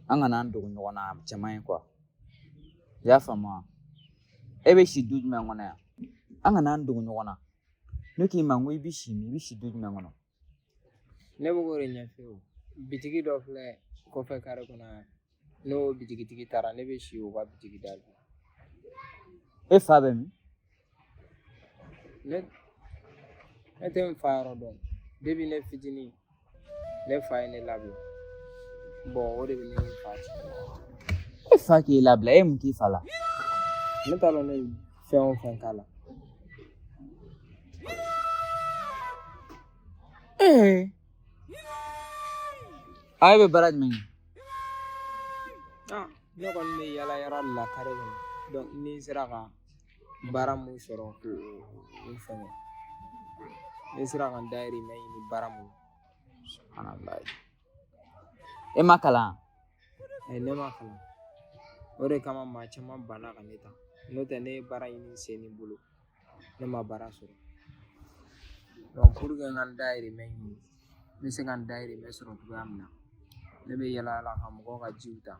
An kana an dogo ɲɔgɔn na cɛman ye quoi. I y'a faamu wa? E bɛ si du jumɛn kɔnɔ yan? An kana an dogo ɲɔgɔn na. Ne k'i ma n ko i bɛ si min? I bɛ si du jumɛn kɔnɔ? Ne bɛ k'o de ɲɛfɛ o. Bitigi dɔ filɛ kɔfɛ kare kɔnɔ yan. N'o bitigitigi taara ne bɛ si o ka bitigi da la. E fa bɛ min? Ne tɛ n fa yɔrɔ dɔn. Depuis ne fitinin ne fa ye ne labila. Bon o de bɛ ne ni fa cɛ. E fa k'i labila, e mun k'i fa la? Ne t'a dɔn ne ye fɛn o fɛn k'a la. Aw bɛ baara jumɛn kɛ? Ne kɔni bɛ yala yala de la kare kɔnɔ. Donc ni n sera ka baara mun sɔrɔ k'o fɛngɛ. Ne sera ka n dahirimɛ ɲini baara mun. Subhanallah. E ma kalan? Ne ma kalan. O de kama maa caman banna ka ne ta. N'o tɛ ne ye baara ɲini sen ni bolo. Ne ma baara sɔrɔ. Donc pour que n ka n dahirimɛ ɲini, n bɛ se ka n dahirimɛ sɔrɔ cogoya min na, ne bɛ yala yala ka mɔgɔw ka jiw ta.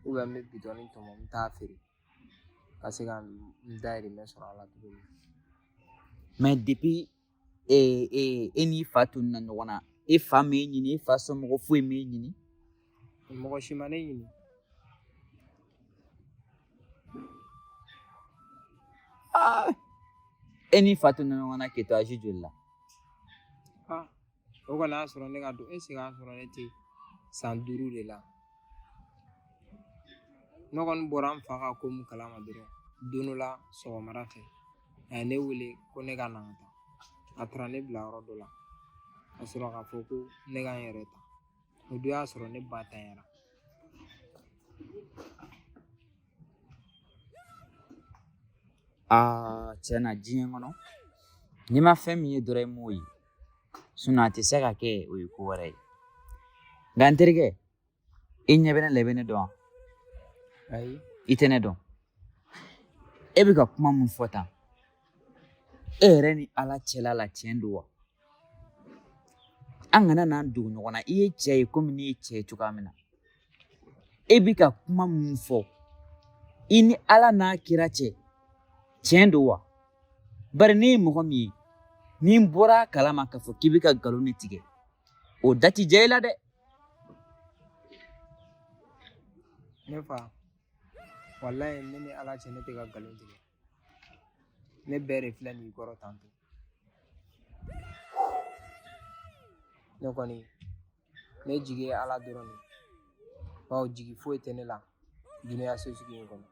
Ou bien n bɛ bitɔni tɔmɔ n bɛ taa feere. Ka se ka n dahirimɛ sɔrɔ a la cogo min. Mais depuis e n'i fa tununa ɲɔgɔn na, e fa m'e ɲini, e fa somɔgɔ foyi m'e ɲini? Mɔgɔ si ma ne ɲini. E n'i fa tununa ɲɔgɔn na k'e to âge joli la? O kɔni y'a sɔrɔ ne ka don. Est ce que y'a sɔrɔ ne tɛ san 5 de la. Ne kɔni bɔra n fa ka ko mun kalama dɔrɔn, don dɔ la sɔgɔmada fɛ, a ye ne wele ko ne ka na ka taa. A taara ne bila yɔrɔ dɔ la. Ka sɔrɔ k'a fɔ ko ne ka n yɛrɛ ta. O don y'a sɔrɔ ne ba tanyara. Tiɲɛ na diɲɛ kɔnɔ, n'i ma fɛn min ye dɔrɔn i m'o ye. Sinon a tɛ se ka kɛ o ye ko wɛrɛ ye. Nka n terikɛ, i ɲɛ bɛ ne la i bɛ ne dɔn wa? Ayi. I tɛ ne dɔn. E bɛ ka kuma mun fɔ tan, e yɛrɛ ni Ala cɛla la tiɲɛ don wa? An kana n'an dogo ɲɔgɔn na. I ye cɛ ye komi ne ye cɛ ye cogoya min na. E bɛ ka kuma mun fɔ, i ni Ala n'a kira cɛ, tiɲɛ don wa? Bari ne ye mɔgɔ min ye, ni n bɔra a kalama k'a fɔ k'i bɛ ka nkalon de tigɛ, o da tɛ diya i la dɛ. Ne fa, walayi ne ni Ala cɛ ne tɛ ka nkalon tigɛ. Ne bɛɛ de filɛ nin kɔrɔ tantɔ. Ne kɔni, ne jigi ye Ala dɔrɔn de. Bawo jigi foyi tɛ ne la dunuya sosigi in kɔnɔ.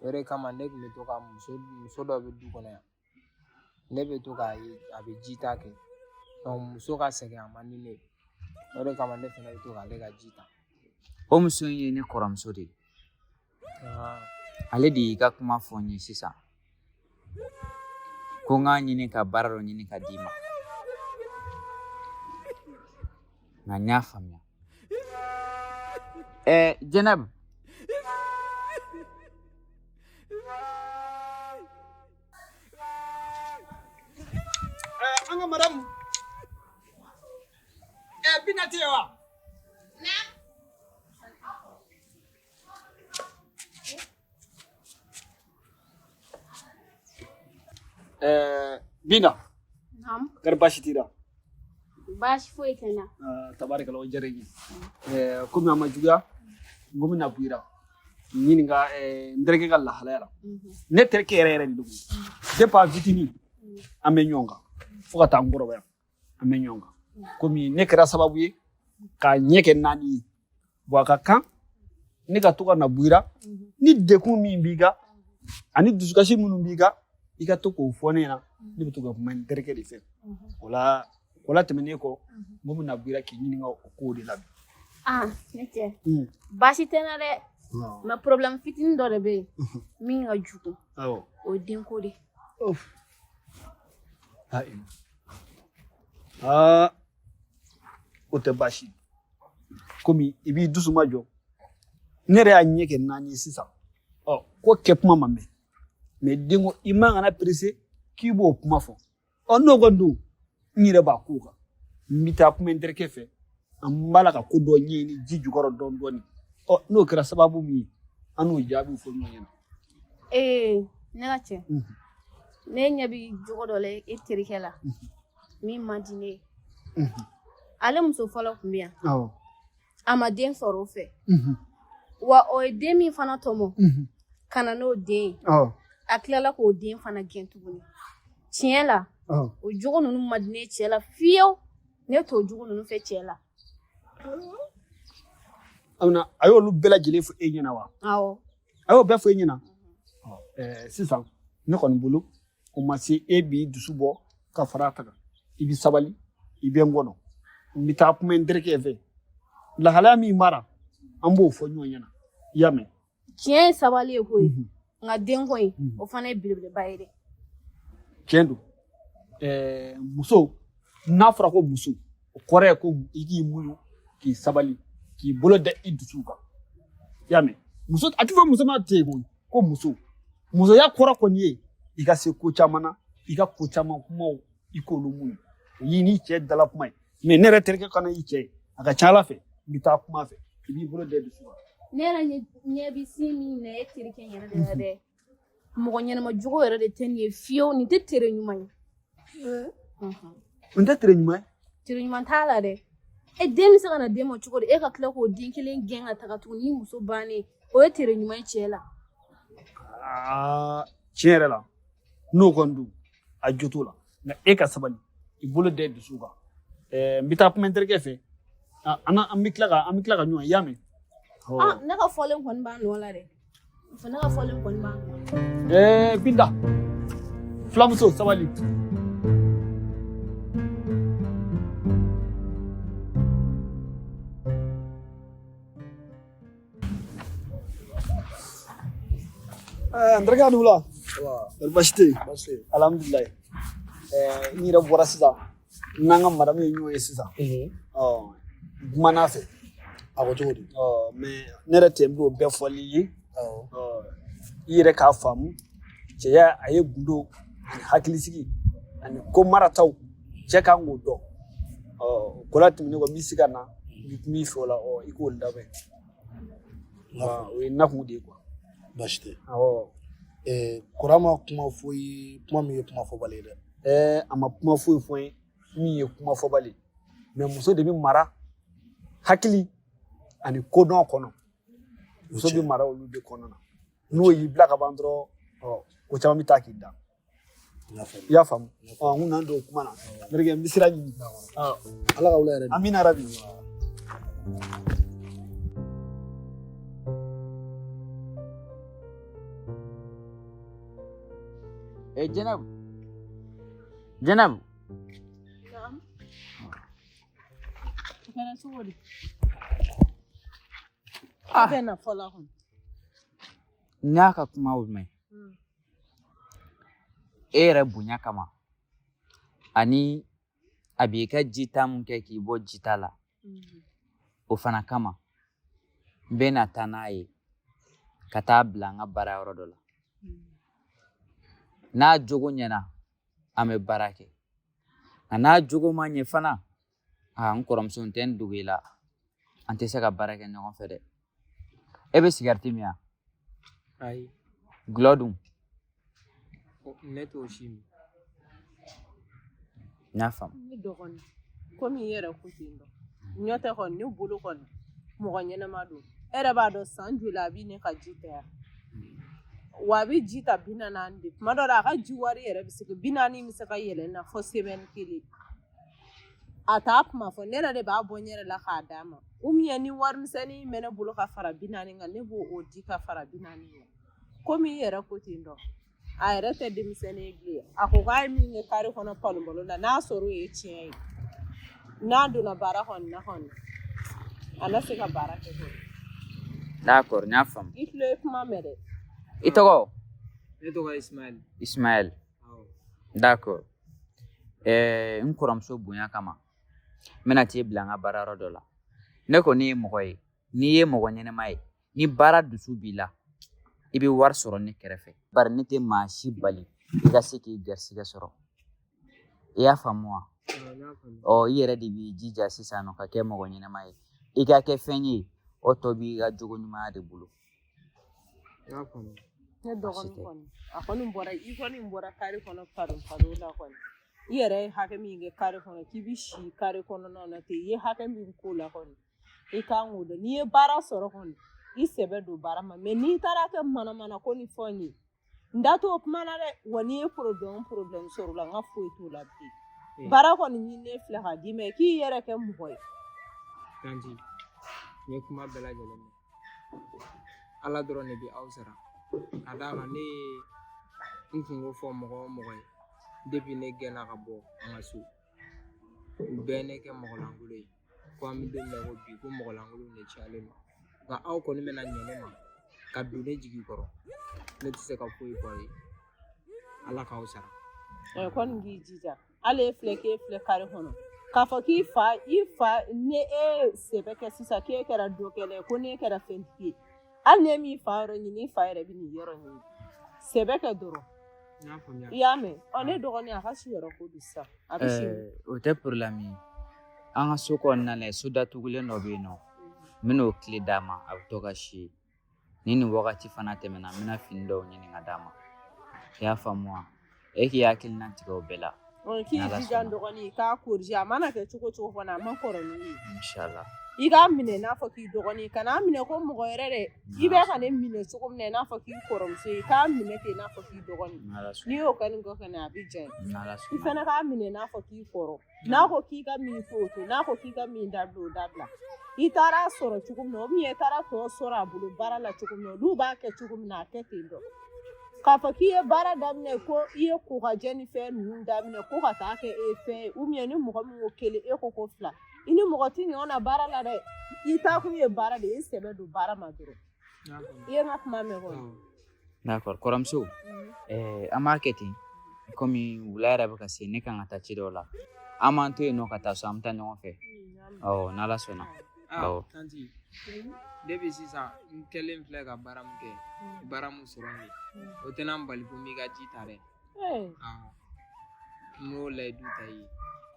O de kama ne tun bɛ to ka muso dɔ bɛ du kɔnɔ yan. Ne bɛ to k'a ye a bɛ jita kɛ. Donc muso ka sɛgɛn a man di ne ye. O de kama ne fana bɛ to k'ale ka ji ta. O muso in ye ne kɔrɔmuso de ye. Ale de y'i ka kuma fɔ n ye sisan. ko n k'a ɲini ka baara dɔ ɲini ka d'i ma nka n y'a faamuya Jɛnɛbu an ka madamu Binati wa Bina Naam. kar bashi tira Bashi foyi tɛ n na. tabarikala o diyara n ye komi a ma juguya n ko n bɛna bɔ i la ɲininka n terikɛ ka lahalaya la ne terikɛ yɛrɛ yɛrɛ de don depuis a fitinin an bɛ ɲɔgɔn kan fo ka taa n kɔrɔbaya an bɛ ɲɔgɔn kan komi ne kɛra sababu ye k'a ɲɛ kɛ 4 ye bon a ka kan ne ka to ka na bɔ i la ni dekun min b'i kan ani dusukasi minnu b'i kan i ka to k'o fɔ ne ɲɛna ne bɛ to ka kuma n terikɛ de fɛ o la tɛmɛnen kɔ n ko n bɛna bɔ i la k'i ɲininka o kow de la bi. Ne cɛ. Baasi tɛ n na dɛ. Mais problème fitinin dɔ de bɛ yen min ka jugu. O ye denko de. O tɛ baasi komi i b'i dusu majɔ ne yɛrɛ y'a ɲɛ kɛ 4 ye sisan ko kɛ kuma ma mɛn mais denko i man kana pressé k'i b'o kuma fɔ n'o kɔni don n yɛrɛ b'a k'o kan n bɛ taa kuma n terikɛ fɛ an b'a la ka ko dɔ ɲɛɲini ji jukɔrɔ dɔɔni dɔɔni n'o kɛra sababu min ye an n'o jaabiw fɔ ɲɔgɔn ɲɛna. Ne ka cɛ ne ɲɛ bɛ jogo dɔ la e terikɛ la min man di ne ye ale muso fɔlɔ tun bɛ yan a ma den sɔrɔ o fɛ wa o ye den min fana tɔmɔ ka na n'o den ye a tilala k'o den fana gɛn tuguni tiɲɛ la o jogo ninnu ma di ne cɛ la fiyewu ne t'o jogo ninnu fɛ cɛ la. Amina a y'olu bɛɛ lajɛlen fɔ e ɲɛna wa? Awɔ. A y'o bɛɛ fɔ e ɲɛna sisan ne kɔni bolo o ma se e b'i dusu bɔ ka fara a ta kan i bɛ sabali i bɛ n kɔnɔ n bɛ taa kuma n terikɛ fɛ lahalaya min mara an b'o fɔ ɲɔgɔn ɲɛna i y'a mɛn. Tiɲɛ ye sabali ye koyi nka denko in o fana ye belebeleba ye dɛ. Tiɲɛ don muso n'a fɔra ko muso o kɔrɔ ye ko i k'i muɲu k'i sabali k'i bolo da i dusu kan i y'a mɛn muso a tɛ fɔ muso ma ten koyi ko muso musoya kɔrɔ kɔni ye i ka se ko caman na i ka ko caman kumaw i k'olu muɲu o y'i n'i cɛ dala kuma ye mais ne yɛrɛ terikɛ kana i cɛ ye a ka ca ala fɛ n bɛ taa kuma fɛ i b'i bolo da i dusu kan. Ne yɛrɛ ɲɛ bɛ sin min na e terikɛ yɛrɛ de la dɛ mɔgɔ ɲɛnama jogo yɛrɛ de tɛ nin ye fiyewu nin tɛ tere ɲuman ye. N tɛ tere ɲuman ye. Tere ɲuman t'a la dɛ e den bɛ se ka na den ma cogo di e ka tila k'o den kelen gɛn ka taga tuguni ni muso bannen o ye tere ɲuman ye cɛ la. Tiɲɛ yɛrɛ la n'o kɔni don a jo t'o la nka e ka sabali i bolo da i dusu kan n bɛ taa kuma n terikɛ fɛ an bɛ tila ka ɲɔgɔn ye i y'a mɛn. Ne ka fɔlen kɔni b'a nɔ la dɛ ne ka fɔlen kɔni b'a nɔ. Binta filamuso sabali. N terikɛ a la baasi tɛ yen alhamdulilayi n yɛrɛ bɔra sisan n'an ka madamu ye ɲɔgɔn ye sisan kuma n'a fɛ a ko cogo di mais ne yɛrɛ tɛ n b'o bɛɛ fɔli ye i yɛrɛ k'a faamu cɛya a ye gundo ani hakilisigi ani ko marataw cɛ kan k'o dɔn ko la tɛmɛnen kɔ n bɛ se ka na n bɛ kuma i fɛ o la i k'o labɛn o ye nakun de ye quoi. Baasi tɛ kɔrɔ ma kuma fɔ i ye kuma min ye kuma fɔbali ye dɛ. A ma kuma foyi fɔ n ye min ye kuma fɔbali mais muso de bɛ mara hakili ani kodɔn kɔnɔ muso bɛ mara olu de kɔnɔ na n'o y'i bila ka ban dɔrɔn ko caman bɛ taa k'i da i y'a faamu n n'an don o kuma na n terikɛ n bɛ sira ɲini ala ka wula yɛrɛ amina rabi. Jɛnɛbu. Kɛra cogo di? A bɛ na fɔlɔ kɔnɔ. N y'a ka kuma o mɛn e yɛrɛ bonya kama ani a b'i ka jita mun kɛ k'i bɔ jita la o fana kama n bɛ na taa n'a ye ka taa bila n ka baara yɔrɔ dɔ la n'a jogo ɲɛna an bɛ baara kɛ nka n'a jogo ma ɲɛ fana n kɔrɔmuso n tɛ n dogo i la an tɛ se ka baara kɛ ɲɔgɔn fɛ dɛ e bɛ sigariti min wa ayi gulɔ dun ne t'o si min n y'a faamu ne dɔgɔnin komi i yɛrɛ ko ten dɔn ɲɔ tɛ kɔni ne bolo kɔni mɔgɔ ɲɛnama don e yɛrɛ b'a dɔn san joli a b'i ne ka ji ta yan wa a bɛ ji ta 40 de tuma dɔ la a ka ji wari yɛrɛ bɛ se ka 40 bɛ se ka yɛlɛ na fɔ semaine 1 a t'a kuma fɔ ne yɛrɛ de b'a bɔ n yɛrɛ la k'a d'a ma ni warimisɛnnin bɛ ne bolo ka fara 40 kan ne b'o di ka fara 40 kan komi i yɛrɛ ko ten dɔn a yɛrɛ tɛ denmisɛnnin ye bilen a ko k'a ye min kɛ kare kɔnɔ palonbalon na n'a sɔrɔ o ye tiɲɛ ye n'a donna baara kɔni na kɔni a na se ka baara kɛ kɔni d'accord n y'a faamu i tulo ye kuma mɛn dɛ i tɔgɔ ne tɔgɔ ye Ismaël Ismaël d'accord n kɔrɔmuso bonya kama n bɛna t'i bila n ka baara yɔrɔ dɔ la ne kɔni ye mɔgɔ ye n'i ye mɔgɔ ɲɛnɛma ye ni baara dusu b'i la i bɛ wari sɔrɔ ne kɛrɛfɛ bari ne tɛ maa si bali i ka se k'i garisɛgɛ sɔrɔ i y'a faamu wa i yɛrɛ de b'i jija sisan nɔ ka kɛ mɔgɔ ɲɛnɛma ye i ka kɛ fɛn ye o tɔ b'i ka jogo ɲumanya de bolo ne dɔgɔnin kɔni a kɔni bɔra i kɔni bɔra kare kɔnɔ palon la kɔni i yɛrɛ ye hakɛ min kɛ kare kɔnɔ k'i bɛ si kare kɔnɔna na ten i ye hakɛ min k'o la kɔni i kan k'o dɔn n'i ye baara sɔrɔ kɔni i sɛbɛ don baara ma mais n'i taara kɛ manamana ko ni fɛn ye n da t'o kuma na dɛ wa n'i ye problème sɔrɔ la n ka foyi t'o la bilen baara kɔni ɲininen filɛ k'a d'i ma k'i yɛrɛ kɛ mɔgɔ ye tanti n ye kuma bɛɛ lajɛlen mɛn ala dɔrɔn de bɛ aw sara ka d'a kan ne ye n kungo fɔ mɔgɔ o mɔgɔ ye depuis ne gɛnna ka bɔ an ka so u bɛɛ ne kɛ mɔgɔ lankolon ye ko an bɛ don min na ko bi ko mɔgɔ lankolon de cayalen don nka aw kɔni bɛna ɲɛ ne ma ka don ne jigi kɔrɔ ne tɛ se ka foyi fɔ a ye ala k'aw sara kɔni k'i jija hali e filɛ kare kɔnɔ k'a fɔ k'i fa ni e sɛbɛ kɛ sisan k'e kɛra dɔkɛla ye ko n'e kɛra fɛntigi ye hali n'e m'i fa yɔrɔ ɲini i fa yɛrɛ bɛ nin yɔrɔ ɲini sɛbɛ kɛ dɔrɔn i y'a mɛn ne dɔgɔnin a ka si yɔrɔ ko bi sisan a bɛ si o tɛ problème ye an ka so kɔnɔna la so datugulen dɔ bɛ yen nɔ n bɛn'o tile d'a ma a bɛ to ka si ni nin wagati fana tɛmɛna n bɛna fini dɔw ɲini ka d'a ma i y'a faamu wa e k'i hakilina tigɛ o bɛɛ la k'i jija n dɔgɔnin k'a corriger a mana kɛ cogo cogo fana a ma kɔrɔ n'u ye inchallah i k'a minɛ n'a fɔ k'i dɔgɔnin kana minɛ ko mɔgɔ yɛrɛ dɛ i bɛ ka ne minɛ cogo min na i n'a fɔ k'i kɔrɔmuso ye k'a minɛ ten i n'a fɔ k'i dɔgɔnin n'i y'o kɛ nin kɔ fɛnɛ a bɛ diya i fɛnɛ k'a minɛ n'a fɔ k'i kɔrɔ n'a ko k'i ka min to o to n'a ko k'i ka min dabila o dabila i taara sɔrɔ cogo min na o i taara tɔ sɔrɔ a bolo baara la cogo min na olu b'a kɛ cogo min na a kɛ ten dɔn k'a fɔ k'i ye baara daminɛ ko i ye kokajɛ ni fɛn ninnu daminɛ ko ka taa kɛ e fɛn ye ni mɔgɔ min ko 1 e ko 2 i ni mɔgɔ tɛ ɲɔgɔn na baara la dɛ i taa kun ye baara de ye i sɛbɛ don baara ma dɔrɔn i ye n ka kuma mɛn kɔni d'accord kɔrɔmuso an b'a kɛ ten komi wula yɛrɛ bɛ ka se ne kan ka taa ci dɔw la an b'an to yen nɔ ka taa so an bɛ taa ɲɔgɔn fɛ n'ala sɔnna tanti depuis sisan n kɛlen filɛ ka baara min kɛ baara min sɔrɔ n ye o tɛna n bali ko n b'i ka ji ta dɛ n y'o layidu ta i ye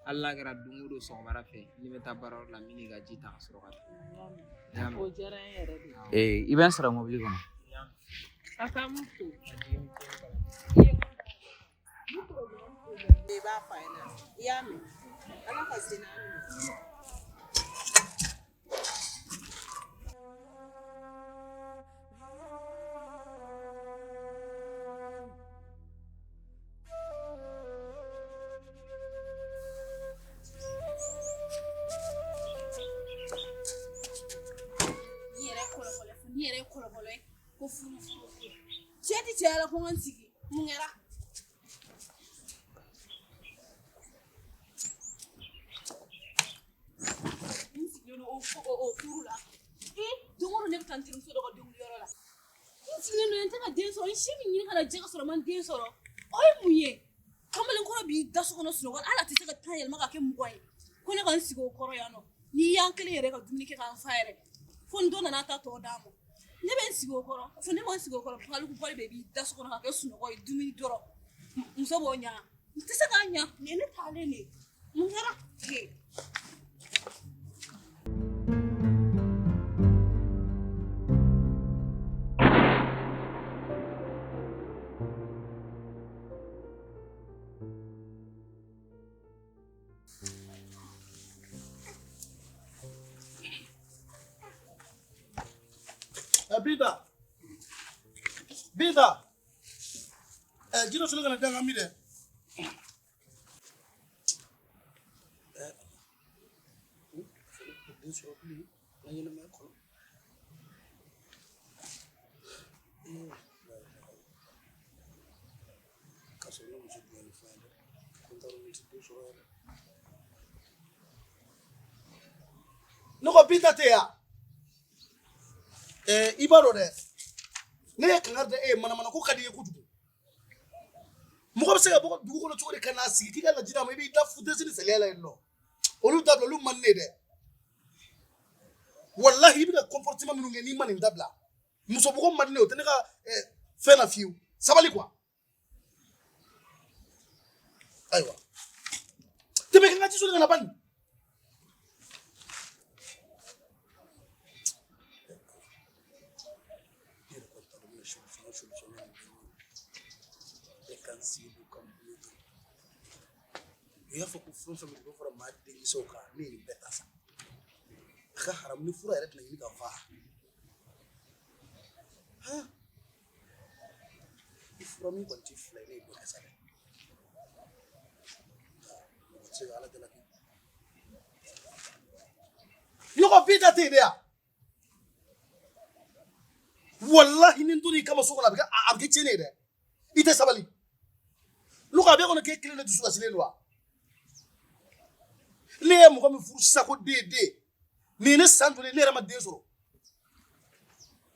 hali n'a kɛra don o don sɔgɔmada fɛ ni bɛ taa baarayɔrɔ la n bɛ n'i ka ji ta ka sɔrɔ ka taa o diyara n yɛrɛ de i bɛ n sɔrɔ mobili kɔnɔ a ka mun to i b'a f'a ɲɛna i y'a mɛn ala ka se n'a minɛ Ni yɛrɛ kɔlɔbɔlɔ ye ko furu cɛ ti cɛ la ko n sigi mun kɛra n sigilen o furu la don o don ne bɛ taa n terimuso dɔ ka denguli yɔrɔ la n sigilen don n tɛ ka den sɔrɔ n si min ɲini ka na jɛgɛ sɔrɔ n ma den sɔrɔ Oye mun ye kamalen kɔrɔ b'i da so kɔnɔ sunɔgɔ ala tɛ se ka tan yɛlɛma ka kɛ mɔgɔ ye ko ne ka n sigi o kɔrɔ yan nɔ n'i y'an kelen yɛrɛ ka dumuni kɛ k'an fa yɛrɛ fo n dɔ nana ta tɔ d'a ma ne bɛ n sigi o kɔrɔ fo ne ma n sigi o kɔrɔ paliku bɔli bɛ b'i da so kɔnɔ ka kɛ sunɔgɔ ye dumuni dɔrɔn muso b'o ɲa n tɛ se k'a ɲa nin ye ne taalen de mun kɛra Bida. Jino sulu kana danga mi de. Noko bida te ya. Ibaro de. Ne kan da mana ko kadi ku dugu mo se ga bo dugu ko to kana sigi ti la jira mo bi da fude sin se lela no olu dabla lu man ne de wallahi bi da comportement minu ngeni man dabla muso bu ko man ne o tene ka fena fiu sabali quoi aywa tebe kan ci so na ban ya fa ku fun fun ko fara ma de so ka ni beta sa ka haram ni fura rek na ni ka fa ha ifura mi banti fla ni ko sa ci ala de la yo ko pita te dia wallahi nin duni kama so ko la ab ke chene de ite sabali lu ka be ko ke kile de su asile loi le mo ko mi furu sako de ni ne santo le rama de soro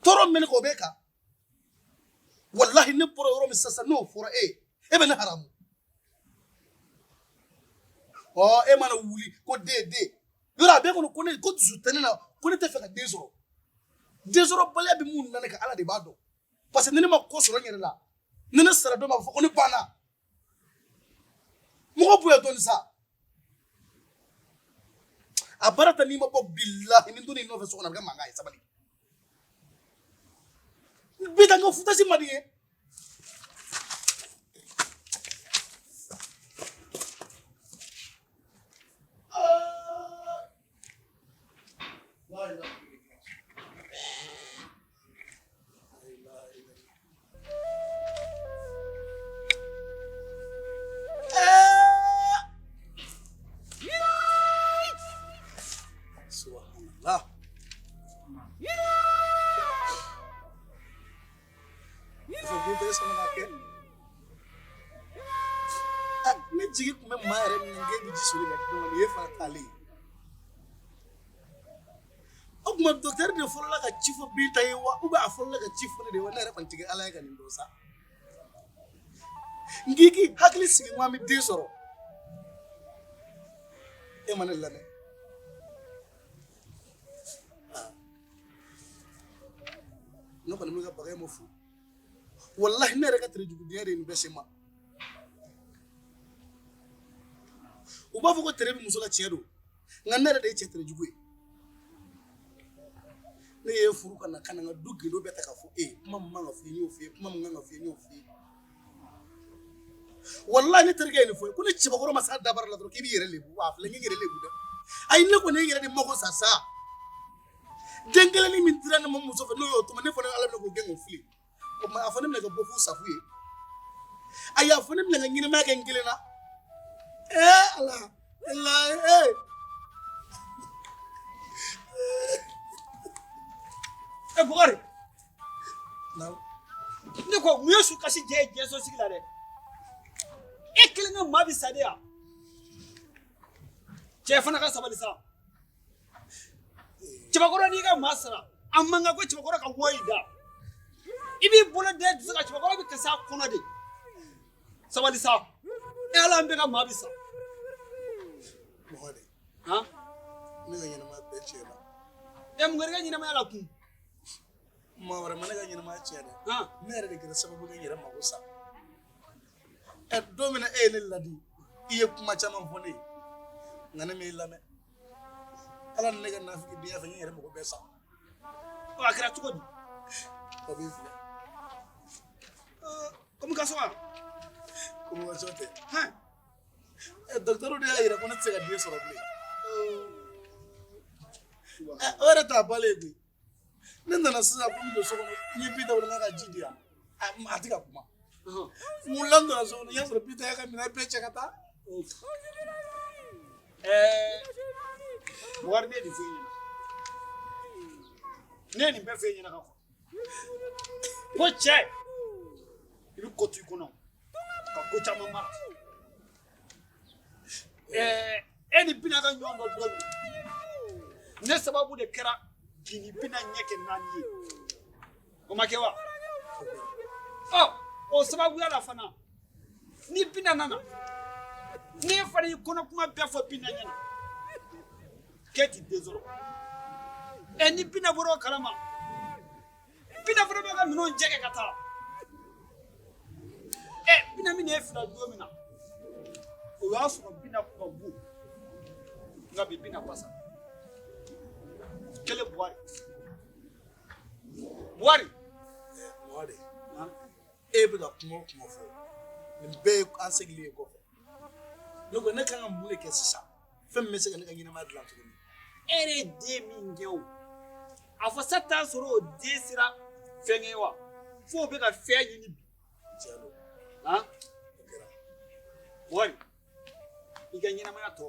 toro men ko beka wallahi ne poro ro mi sasa no fura e be na haramu o e mana wuli ko de yora be ko ne ko du tanina ko ne te fe ka de soro bale bi mun na ka ala de bado parce que ne ma ko soro nyere la ne sara do ma fo ko ne bana mo ko buya don sa abarata ni ma bo billahi min duni no fe so na ga manga sabali bida ngo futa si madiye jigi kuma mare ni ngendi jisuli ga do ni fa tali ogma docteur de folla ga chifo bi tay wa uba folla ga chifo de wala re banti ga ala ga ni do sa ngiki hakli sigi mami de soro e manel la ne no ko ni ga bagay mo fu wallahi ne re ga tere jugu de re ni besema uba fuko terebi musola chiedo nganere de chetere jugwe ne ye furu kana kana nga duggi do beta ka fu mamma nga fu nyofi mamma nga fu nyofi wallahi ne terge ni fu ko ne chiba ko ma sa dabar la do kibi yere lebu wa fle ngere lebu de ay ne ko ne yere de mako sasa dengele ni min tirana mo muso fe no yo to ne fo ne ala ne ko gengo fli ko ma afane me ga bo fu safu ye ay afane me nga ngine ma ga ngile na Allah Allah Bugari no ne ko mu yesu kasi je so sigila de ekelenga mabi sadia je fana ka sabali sa chibakoro ni ga masara amma nga ko chibakoro ka woida ibi bola de suka chibakoro bi kasa kono de sabali sa e ala an bɛ ka maa bi sa Mɔgɔ de han ne ka ɲɛnɛmaya bɛɛ tiɲɛ na e mun kɛra i ka ɲɛnamaya la kun maa wɛrɛ ma ne ka ɲɛnɛmaya tiɲɛ dɛ han ne yɛrɛ de kɛra sababu kɛ n yɛrɛ mago sa don min na e ye ne ladi i ye kuma caman fɔ ne ye nka ne m'e lamɛn ala ni ne ka nafiki den fɛ n yɛrɛ mago bɛɛ sa ɔ a kɛra cogo di o b'i filɛ komi ka sɔn wa communication tɛ han dɔkitɛriw de y'a yira ko ne tɛ se ka den sɔrɔ bilen o yɛrɛ t'a balen ye koyi ne nana sisan ko n don so kɔnɔ n ye Bita wele n ka ji di yan a tɛ ka kuma mun la n donna so kɔnɔ n y'a sɔrɔ Bita y'a ka minɛn bɛɛ cɛ ka taa wari ne de fɛ ɲɛna ne ye nin bɛɛ fɛ ɲɛna ka fɔ ko cɛ i bɛ ko to i kɔnɔ ka ko caman mara e ni Bina ka ɲɔgɔn dɔ dɔ ne sababu de kɛra k'i ni Bina ɲɛ kɛ 4 ye o ma kɛ wa o sababuya la fana ni Bina nana ne fana y'i kɔnɔ kuma bɛɛ fɔ Bina ɲɛna k'e ti den sɔrɔ ni Bina bɔra o kalama Bina fana bɛ ka minɛnw jɛgɛ ka taa Bina min ye fila don min na o y'a sɔrɔ Bina kun ka bon nka bi Bina pasa kelen Buhari mɔgɔ de e bɛ ka kuma o kuma fɔ nin bɛɛ ye an seginlen ye kɔfɛ ne ko ne kan ka mun de kɛ sisan fɛn min bɛ se ka ne ka ɲɛnɛmaya dilan tuguni e de ye den min kɛ o a fɔ sa t'a sɔrɔ o den sera fɛn kɛ wa fo o bɛ ka fɛn ɲini bi tiɲɛ don han o kɛra Buhari i ka ɲɛnamaya tɔ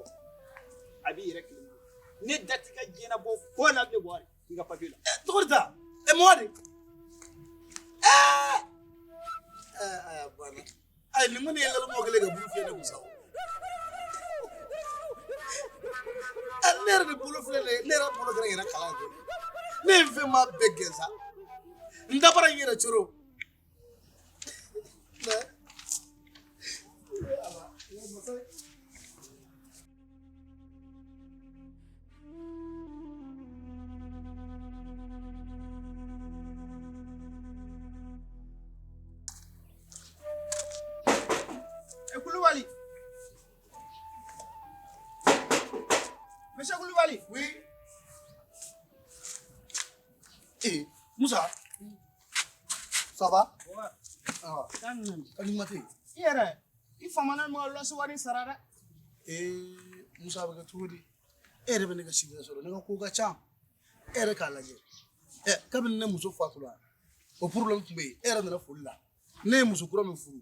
a b'i yɛrɛ kelen bolo ne da t'i ka diɲɛnabɔ foyi la bilen Buhari i ka papiye la tɔgɔ di ta mɔgɔ de a banna ayi nin kɔni ye lalumɔgɔ kelen ka bulu fiyɛ ne kun sa ne yɛrɛ de bolo filɛ ne yɛrɛ bolo kɛra n yɛrɛ kalan ye ne ye fɛn maa bɛɛ gɛn sa n dabara n yɛrɛ coro Kulubali Monsieur Kulubali oui Musa ça va Alimate i yɛrɛ i famana ma lɔsi wari sara dɛ Musa bɛ kɛ cogo di e yɛrɛ bɛ ne ka sigida sɔrɔ ne ka ko ka ca e yɛrɛ k'a lajɛ kabini ne muso fatula o problème tun bɛ yen e yɛrɛ nana foli la ne ye muso kura min furu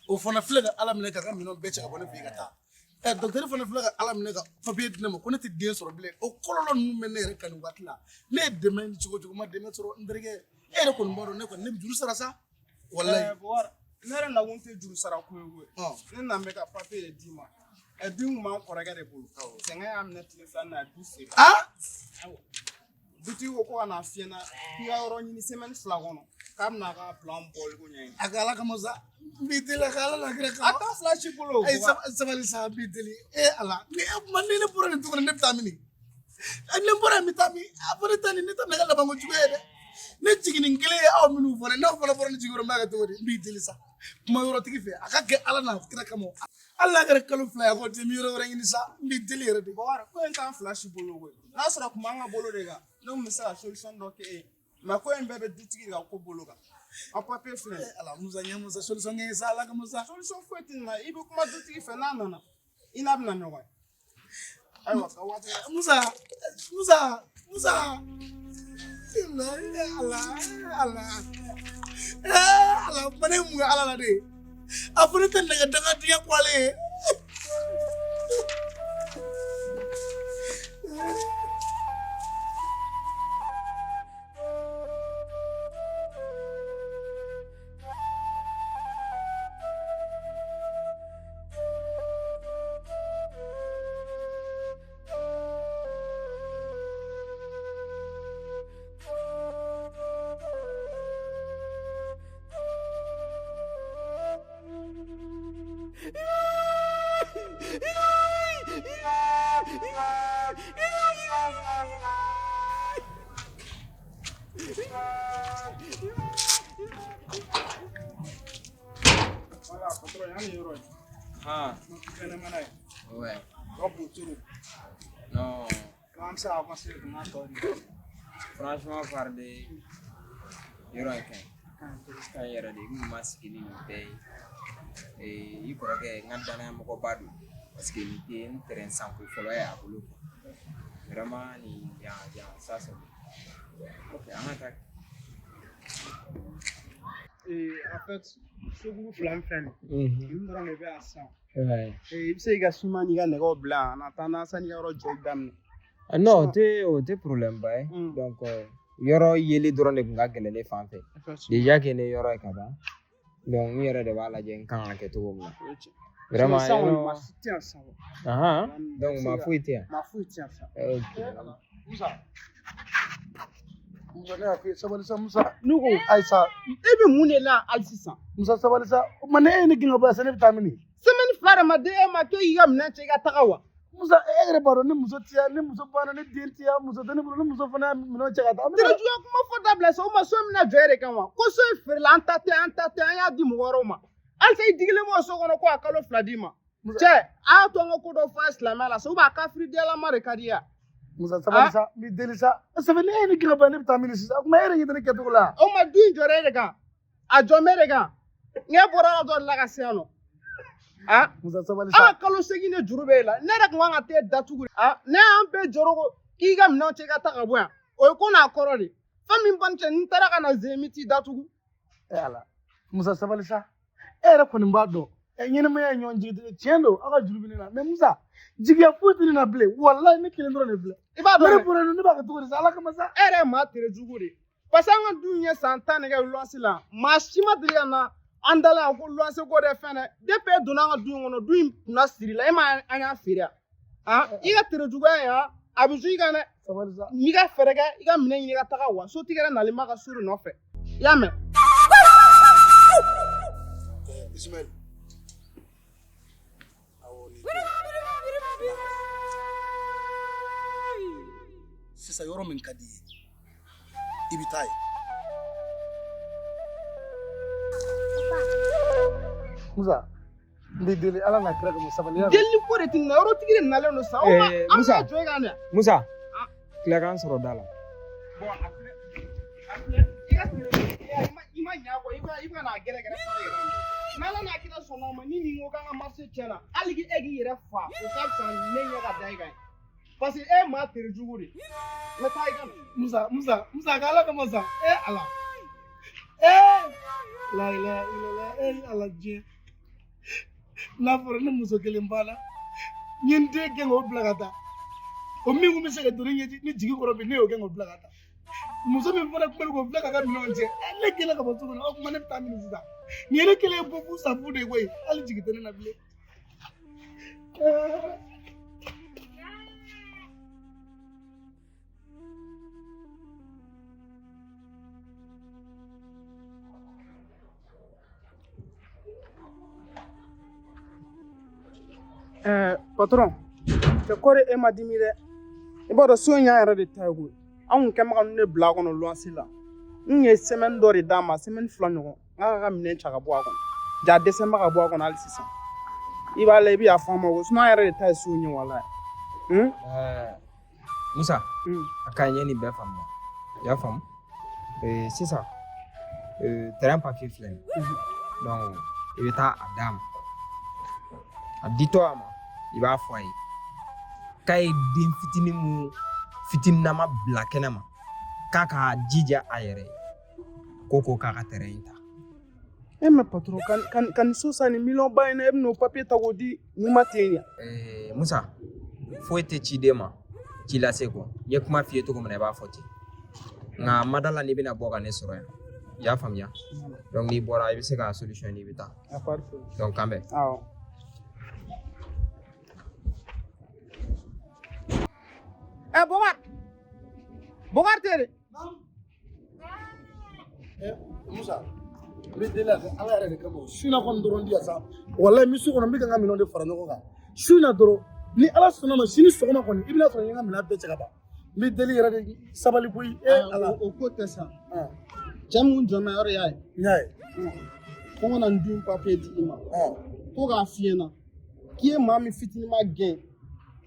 o fana filɛ ka Ala minɛ ka minɛnw bɛɛ cɛ ka bɔ ne fɛ yen ka taa docteur fana filɛ ka Ala minɛ ka papier di ne ma ko ne tɛ den sɔrɔ bilen o kɔlɔlɔ ninnu bɛ ne yɛrɛ kan nin waati la ne ye dɛmɛ ni cogo ma dɛmɛ sɔrɔ n terikɛ e yɛrɛ kɔni b'a dɔn ne kɔni ne bɛ juru sara sa walayi Buhari ne yɛrɛ nakun tɛ juru sara ko ye koyi ne na bɛ ka papiye de d'i ma bin kun b'an kɔrɔkɛ de bolo sɛgɛn y'a minɛ tile fila n'a du sera dutigi ko ka n'a fiyɛ na k'i ka yɔrɔ ɲini semaine 2 kɔnɔ k'a bɛna a ka plan bɔli ko ɲɛɲini a ka Ala kama sa n b'i deli a ka Ala lakira a kama t'a fila si bolo ayi sabali sa n b'i deli Ala ni ne bɔra nin tuguni ne bɛ taa min ne bɔra yen n bɛ taa min a fɔ ne ta nin ne ta ne ka laban ko jugu ye dɛ ne jiginni kelen ye aw minnu fɔ ne n'aw fana bɔra ne jigiyɔrɔ n b'a kɛ cogo di n b'i deli sa kuma yɔrɔtigi fɛ a ka kɛ Ala n'a kira kama hali n'a kɛra kalo 2 ye a ko tɛ n bɛ yɔrɔ wɛrɛ ɲini sa n b'i deli yɛrɛ de Buhari ko in t'an fila si bolo koyi n'a sɔrɔ kun b'an ka bolo de kan ne kun bɛ se ka solution dɔ kɛ e ye mais ko in bɛɛ bɛ dutigi ka ko bolo kan a papiye filɛ Ala Musa ɲɛ Musa solution kɛ sa Ala kama sa solution foyi tɛ nin na i bɛ kuma dutigi fɛ n'a nana i n'a bɛna ɲɔgɔn ye ayiwa ka waati Musa Ala mana mun kɛ Ala la de a fɔ ne tɛ nɛgɛ dangadenya ko ale ye Ah, ouais. Non. Comment ça a avancé comment toi? Franchement, parler, il y aura quand il y aura des masques et il pourra que n'entendre mon copain parce qu'il était un terrain sans pour faire à boulot. Vraiment, il y a ça. Ok, on attaque. Et en fait, ce groupe flamme fait, il nous rend les à ça. Ouais. Et il sait que si man y a des gros blancs, en attendant ça, il y aura job d'âme. Non, t'es problème ba. Donc, yoro yeli drone de nga gele le fanfe. Déjà que ne yoro e kaba. Donc, ni yoro de wala je kan ke to mo. Vraiment ça on m'a soutien ça. Ah, donc ma fouille Ma fouille ça. OK. Musa. Musa ne afi sabali sa Musa. Nugo Aisa. ebe mune la alsisa. Musa sabali sa. Mane e ni ginga ba sene vitamini. Semaine fara ma de ma to yam na che ga tagawa. Musa egre baro ni muso tia ni muso bana ni dentia muso tani bro ni muso fana mino che ga ta. Tire ju kuma fodable so ma so mina jere kan wa. Ko so firla antate anya di mo woro ma. Alsa idigile mo so kono ko akalo fladima. Che, a to ngo ko do fa islam la so ba kafri de la mare kadiya. Musa sabali sa mi delisa. Sabali e ni ginga ba ni vitamini sa. Ma ere yidani ke to la. O ma du jore de kan. A jo mere kan. Nge bora do la ga siano. Ah, Musa sabali sa. Ah, kalo segine jurube la. Ne rek wanga te datugu. Ah, ne ambe jorogo ki ga mno che ga ta ga bwa. O ko na korori. Fami banche ntara kana zemiti datugu. Ala. Musa sabali sa. Era ko ni mbado. Nyene me nyon jigi chendo aka jurubini na. Me Musa jigi ya futi ni na ble. Wallahi ne kile ndro ne ble. Iba Mere pore no ne ba ka tukuri sa ala kama sa. Ere ma tere juguri. Pasanga dunya santane ga luasila. Ma shima na andala ko luase ko de fene. Depe dona nga dunya ngono duim na sirila. Ema anya firia. Ah, iga tere juga ya. Abuju iga ne. Sabali sa. Niga ferega iga mine niga tagawa. So tigere na lima ka suru no fe. Yame. Ismail. Sisa yoro min kadi ibitai. Musa, ndidili ala na kira kama sabali ya. Deli ko de tin na yoro tigere na le no sa. O ma Musa. amna joga ne. Musa. Kila kan soro dala. Bon après iga tere ima nyago iba na gere fa yero. Nala na kira sona ma ni ngo ka marché chena. Aligi egi yere fa. O ka san ne nya ga dai ga. Parce que e ma tere juguri. Me tai ga. Musa kala kama sa. Ala. La ilaha illallah ala je. Na fore ne muso kelimbala. Nyende ke ngo blagata. O mi ngumi se ke durinye ni jigi korobe ne o ke ngo blagata. Muso mi fora kumel go blagata mi nonje. Le kele ka botu na o kuma ne vitamini sida. Ni ele kele bobu sa fu de we. Ali jigi tene na bile. Patron, te kore e ma dimi de. E ba do so nya yare de tago. An ke ma ne bla kono luansi la. Nye semaine do de dama, semaine flan no. Nga ga mine chaga bo akon. Ja December ga bo akon al sisa. I ba le bi afama go so yare de tai so nyi wala. Musa. Akanye ni be fam. Ya fam. C'est ça. Terrain paquet flemme. Donc, il est à Adam. Dis-toi, il va foyer. Quand il dit fitin nama blakenama. Kaka jija ayere. Koko kaka terrain ta. Eh mais patron kan so sa ni million ba ina no papier tago di ni matenya. Musa. Faut être chidema. Chila seko. Ye kuma fie to comme ne ba foti. Nga madala ni bina boga ne soro ya fam ya. Donc ni bora ibi se ka solution ni bita. A part donc kambe. Ah. Bogar tere. Musa. Mi dela ala yɛrɛ de kama suna kɔni dɔrɔn di yan sa wallahi mi su kɔnɔ n bɛ ka n ka minɛnw de fara ɲɔgɔn kan su in na dɔrɔn ni ala sɔnna ma sini sɔgɔma kɔni i bɛna sɔrɔ n ye n ka minɛn bɛɛ cɛ ka ban n bɛ deli yɛrɛ de sabali koyi ala O ko tɛ sa. Cɛ mun jɔn na yɔrɔ y'a ye. n y'a ye Ko n kana n dun papier di i ma. Ko k'a f'i ɲɛna k'i ye maa min fitinin ma gɛn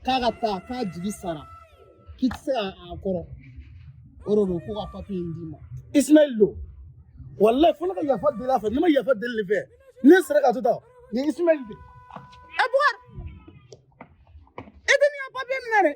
k'a ka taa k'a jigi sara k'i tɛ se k'a kɔrɔ o de don ko ka papiye in d'i ma. Ismaël do wallahi fo ne ka yafa deli a fɛ ne ma yafa deli nin fɛ ne sera ka to ta nin Ismaël de. Bougar e tɛ nin ka papiye minɛ dɛ.